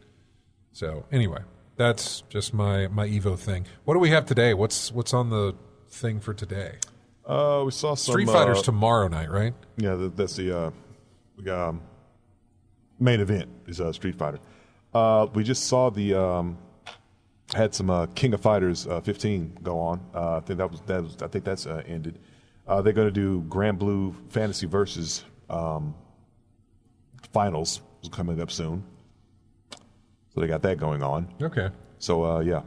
Speaker 1: So anyway, that's just my Evo thing. What do we have today? What's on the thing for today?
Speaker 2: We saw some
Speaker 1: Street Fighter's tomorrow night, right?
Speaker 2: Yeah, that's the main event is Street Fighter. We just saw had some King of Fighters 15 go on. I think that's ended. They're going to do Grand Blue Fantasy Versus finals coming up soon. So they got that going on.
Speaker 1: Okay.
Speaker 2: So yeah,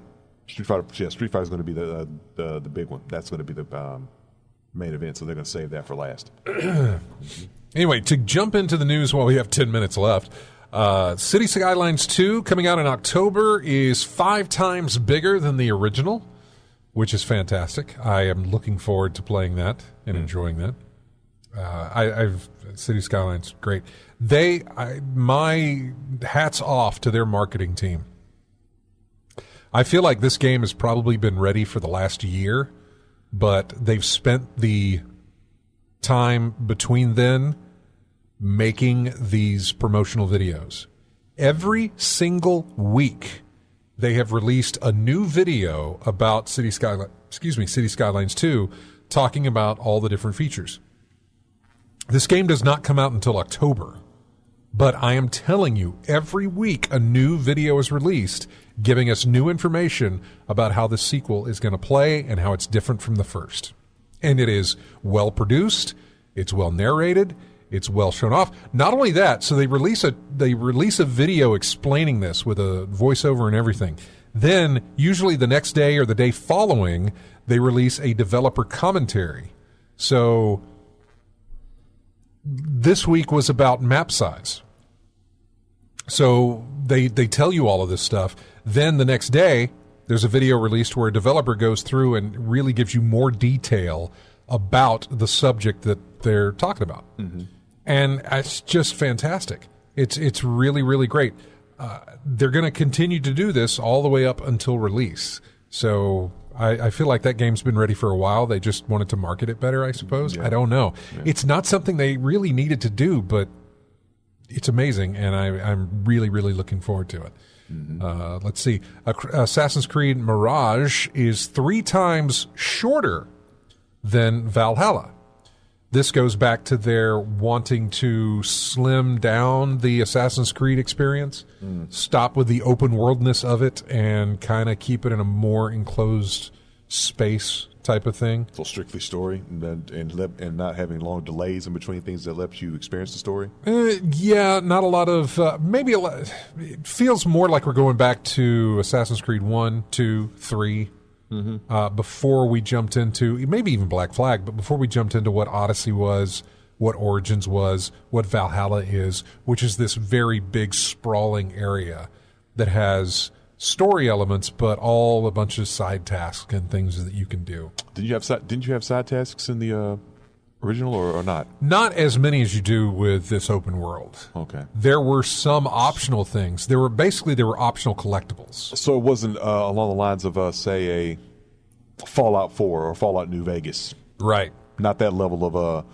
Speaker 2: Street Fighter is going to be the big one. That's going to be the main event. So they're going to save that for last.
Speaker 1: Anyway, to jump into the news while we have 10 minutes left, City Skylines 2 coming out in October is 5 times bigger than the original, which is fantastic. I am looking forward to playing that and enjoying that. City Skylines, great. My hats off to their marketing team. I feel like this game has probably been ready for the last year, but they've spent the time between then making these promotional videos. Every single week, they have released a new video about City Skylines 2, talking about all the different features. This game does not come out until October, but I am telling you, every week a new video is released giving us new information about how the sequel is going to play and how it's different from the first. And it is well produced, it's well narrated, it's well shown off. Not only that, so they release a video explaining this with a voiceover and everything. Then, usually the next day or the day following, they release a developer commentary. So this week was about map size. So they tell you all of this stuff. Then the next day, there's a video released where a developer goes through and really gives you more detail about the subject that they're talking about. Mm-hmm. And it's just fantastic. It's really, really great. They're going to continue to do this all the way up until release. So I feel like that game's been ready for a while. They just wanted to market it better, I suppose. Yeah. I don't know. Yeah. It's not something they really needed to do, but it's amazing, and I'm really, really looking forward to it. Mm-hmm. Let's see. Assassin's Creed Mirage is 3 times shorter than Valhalla. This goes back to their wanting to slim down the Assassin's Creed experience, stop with the open worldness of it, and kind of keep it in a more enclosed space type of thing.
Speaker 2: So strictly story and not having long delays in between things that let you experience the story?
Speaker 1: Yeah, not a lot of... it feels more like we're going back to Assassin's Creed 1, 2, 3... Mm-hmm. Before we jumped into, maybe even Black Flag, but before we jumped into what Odyssey was, what Origins was, what Valhalla is, which is this very big sprawling area that has story elements, but all a bunch of side tasks and things that you can do.
Speaker 2: Didn't you have side tasks in the original or not?
Speaker 1: Not as many as you do with this open world.
Speaker 2: Okay.
Speaker 1: There were some optional things. There were optional collectibles.
Speaker 2: So it wasn't along the lines of, say, a Fallout 4 or Fallout New Vegas.
Speaker 1: Right.
Speaker 2: Not that level of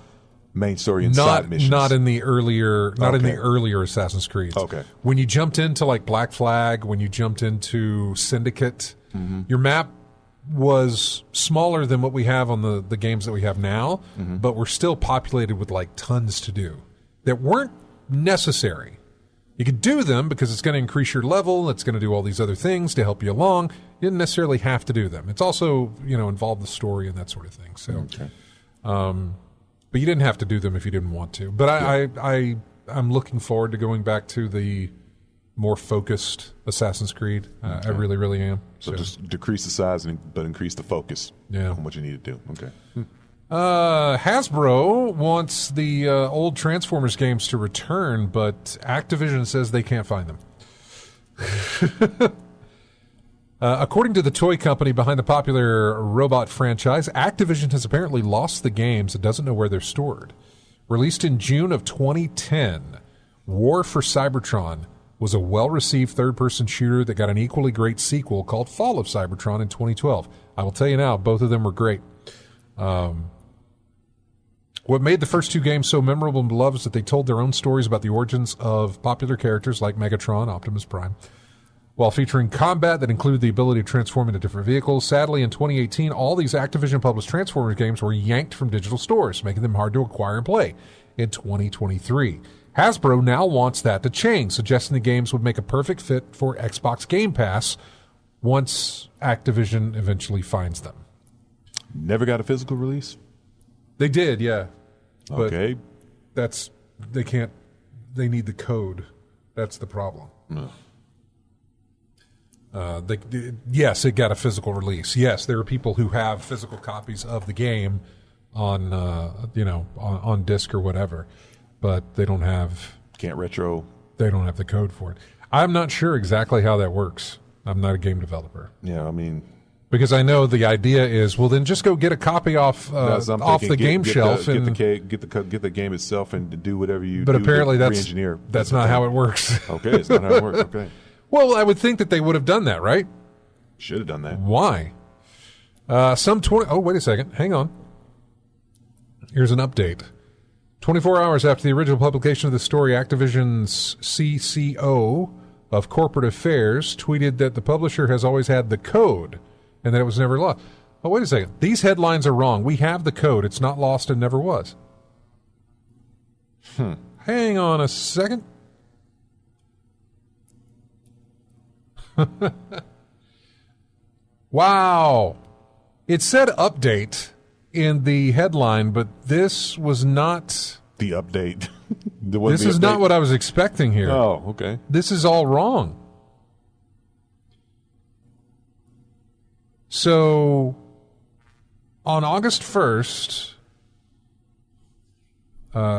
Speaker 2: main story and side missions.
Speaker 1: Not in the earlier Assassin's Creed.
Speaker 2: Okay.
Speaker 1: When you jumped into like Black Flag, when you jumped into Syndicate, your map was smaller than what we have on the games that we have now, but we're still populated with like tons to do that weren't necessary. You could do them because it's going to increase your level. It's going to do all these other things to help you along. You didn't necessarily have to do them. It's also, involved the story and that sort of thing. So, but you didn't have to do them if you didn't want to. But I'm looking forward to going back to the more focused Assassin's Creed. I really, really am.
Speaker 2: So just decrease the size, but increase the focus on what you need to do. Okay.
Speaker 1: Hasbro wants the old Transformers games to return, but Activision says they can't find them. According to the toy company behind the popular robot franchise, Activision has apparently lost the games and doesn't know where they're stored. Released in June of 2010, War for Cybertron was a well-received third-person shooter that got an equally great sequel called Fall of Cybertron in 2012. I will tell you now, both of them were great. What made the first two games so memorable and beloved is that they told their own stories about the origins of popular characters like Megatron, Optimus Prime, while featuring combat that included the ability to transform into different vehicles. Sadly, in 2018, all these Activision-published Transformers games were yanked from digital stores, making them hard to acquire and play. In 2023, Hasbro now wants that to change, suggesting the games would make a perfect fit for Xbox Game Pass once Activision eventually finds them.
Speaker 2: Never got a physical release?
Speaker 1: They did, yeah. But
Speaker 2: okay.
Speaker 1: They need the code. That's the problem.
Speaker 2: No.
Speaker 1: Yes, it got a physical release. Yes, there are people who have physical copies of the game on, on disc or whatever, but they don't have...
Speaker 2: Can't retro.
Speaker 1: They don't have the code for it. I'm not sure exactly how that works. I'm not a game developer.
Speaker 2: Yeah, I mean...
Speaker 1: Because I know the idea is, well, then just go get a copy off the game shelf and
Speaker 2: get the game itself and do whatever you.
Speaker 1: But
Speaker 2: do
Speaker 1: apparently
Speaker 2: to
Speaker 1: that's
Speaker 2: re-engineer.
Speaker 1: That's not how it works.
Speaker 2: Okay, it's not how it works. Okay.
Speaker 1: Well, I would think that they would have done that, right?
Speaker 2: Should have done that.
Speaker 1: Why? Oh, wait a second. Hang on. Here's an update. 24 hours after the original publication of the story, Activision's CCO of Corporate Affairs tweeted that the publisher has always had the code and that it was never lost. Oh, wait a second. These headlines are wrong. We have the code. It's not lost and never was. Hang on a second. Wow. It said update in the headline, but this was not...
Speaker 2: The update.
Speaker 1: This is not what I was expecting here.
Speaker 2: Oh, okay.
Speaker 1: This is all wrong. So, on August 1st,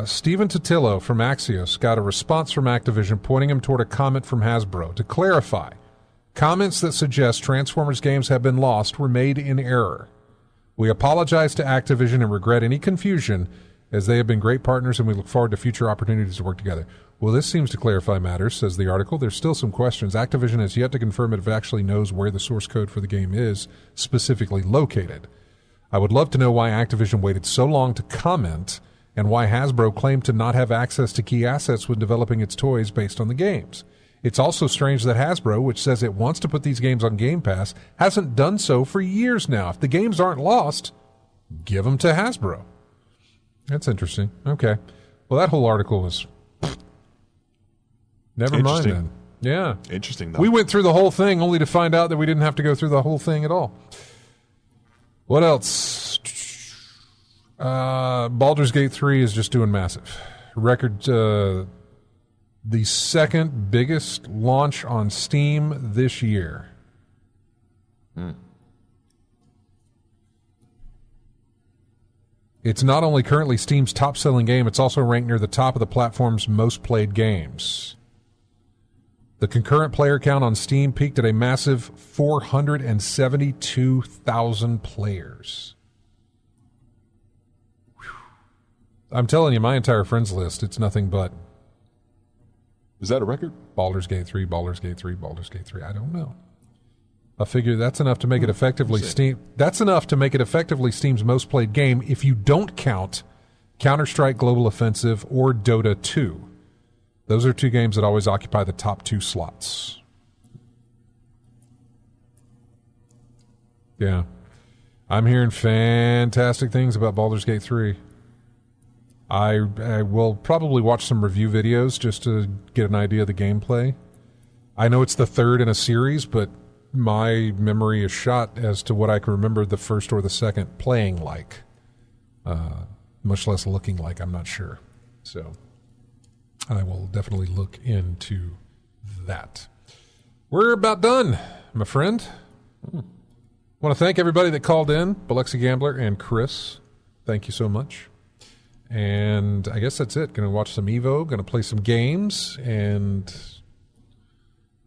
Speaker 1: Stephen Totillo from Axios got a response from Activision pointing him toward a comment from Hasbro. To clarify, comments that suggest Transformers games have been lost were made in error. We apologize to Activision and regret any confusion, as they have been great partners and we look forward to future opportunities to work together. Well, this seems to clarify matters, says the article. There's still some questions. Activision has yet to confirm if it actually knows where the source code for the game is specifically located. I would love to know why Activision waited so long to comment and why Hasbro claimed to not have access to key assets when developing its toys based on the games. It's also strange that Hasbro, which says it wants to put these games on Game Pass, hasn't done so for years now. If the games aren't lost, give them to Hasbro. That's interesting. Okay. Well, that whole article was... Never mind then. Yeah.
Speaker 2: Interesting, though.
Speaker 1: We went through the whole thing only to find out that we didn't have to go through the whole thing at all. What else? Baldur's Gate 3 is just doing massive. Record, the second biggest launch on Steam this year. It's not only currently Steam's top-selling game, it's also ranked near the top of the platform's most-played games. The concurrent player count on Steam peaked at a massive 472,000 players. Whew. I'm telling you, my entire friends list, it's nothing but...
Speaker 2: Is that a record?
Speaker 1: Baldur's Gate 3, Baldur's Gate 3, Baldur's Gate 3. I don't know. I figure that's enough to make it effectively Steam. That's enough to make it effectively Steam's most played game if you don't count Counter-Strike Global Offensive, or Dota 2. Those are 2 games that always occupy the top 2 slots. Yeah. I'm hearing fantastic things about Baldur's Gate 3. I will probably watch some review videos just to get an idea of the gameplay. I know it's the 3rd in a series, but my memory is shot as to what I can remember the first or the second playing like. Much less looking like, I'm not sure. So I will definitely look into that. We're about done, my friend. I want to thank everybody that called in, Biloxi Gambler and Chris. Thank you so much. And I guess that's it. Going to watch some Evo, going to play some games, and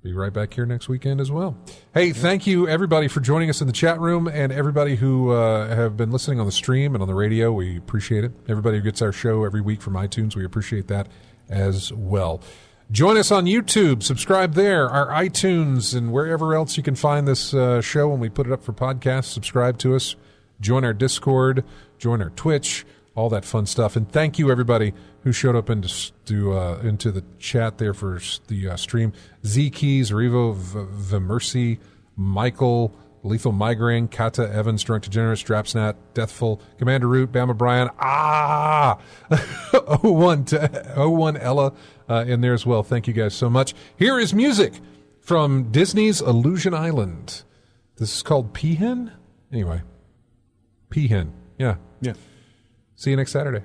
Speaker 1: be right back here next weekend as well. Hey, thank you, everybody, for joining us in the chat room, and everybody who have been listening on the stream and on the radio. We appreciate it. Everybody who gets our show every week from iTunes, we appreciate that as well. Join us on YouTube. Subscribe there, our iTunes, and wherever else you can find this show when we put it up for podcasts. Subscribe to us. Join our Discord. Join our Twitch. All that fun stuff. And thank you, everybody who showed up into the chat there for the stream. Z Keys, Revo, Vimercy, Michael, Lethal Migraine, Kata, Evans, Drunk Degenerate, Strapsnat, Deathful, Commander Root, Bama Brian, 01 Ella in there as well. Thank you guys so much. Here is music from Disney's Illusion Island. This is called Peahen? Anyway, Peahen. Yeah.
Speaker 2: Yeah.
Speaker 1: See you next Saturday.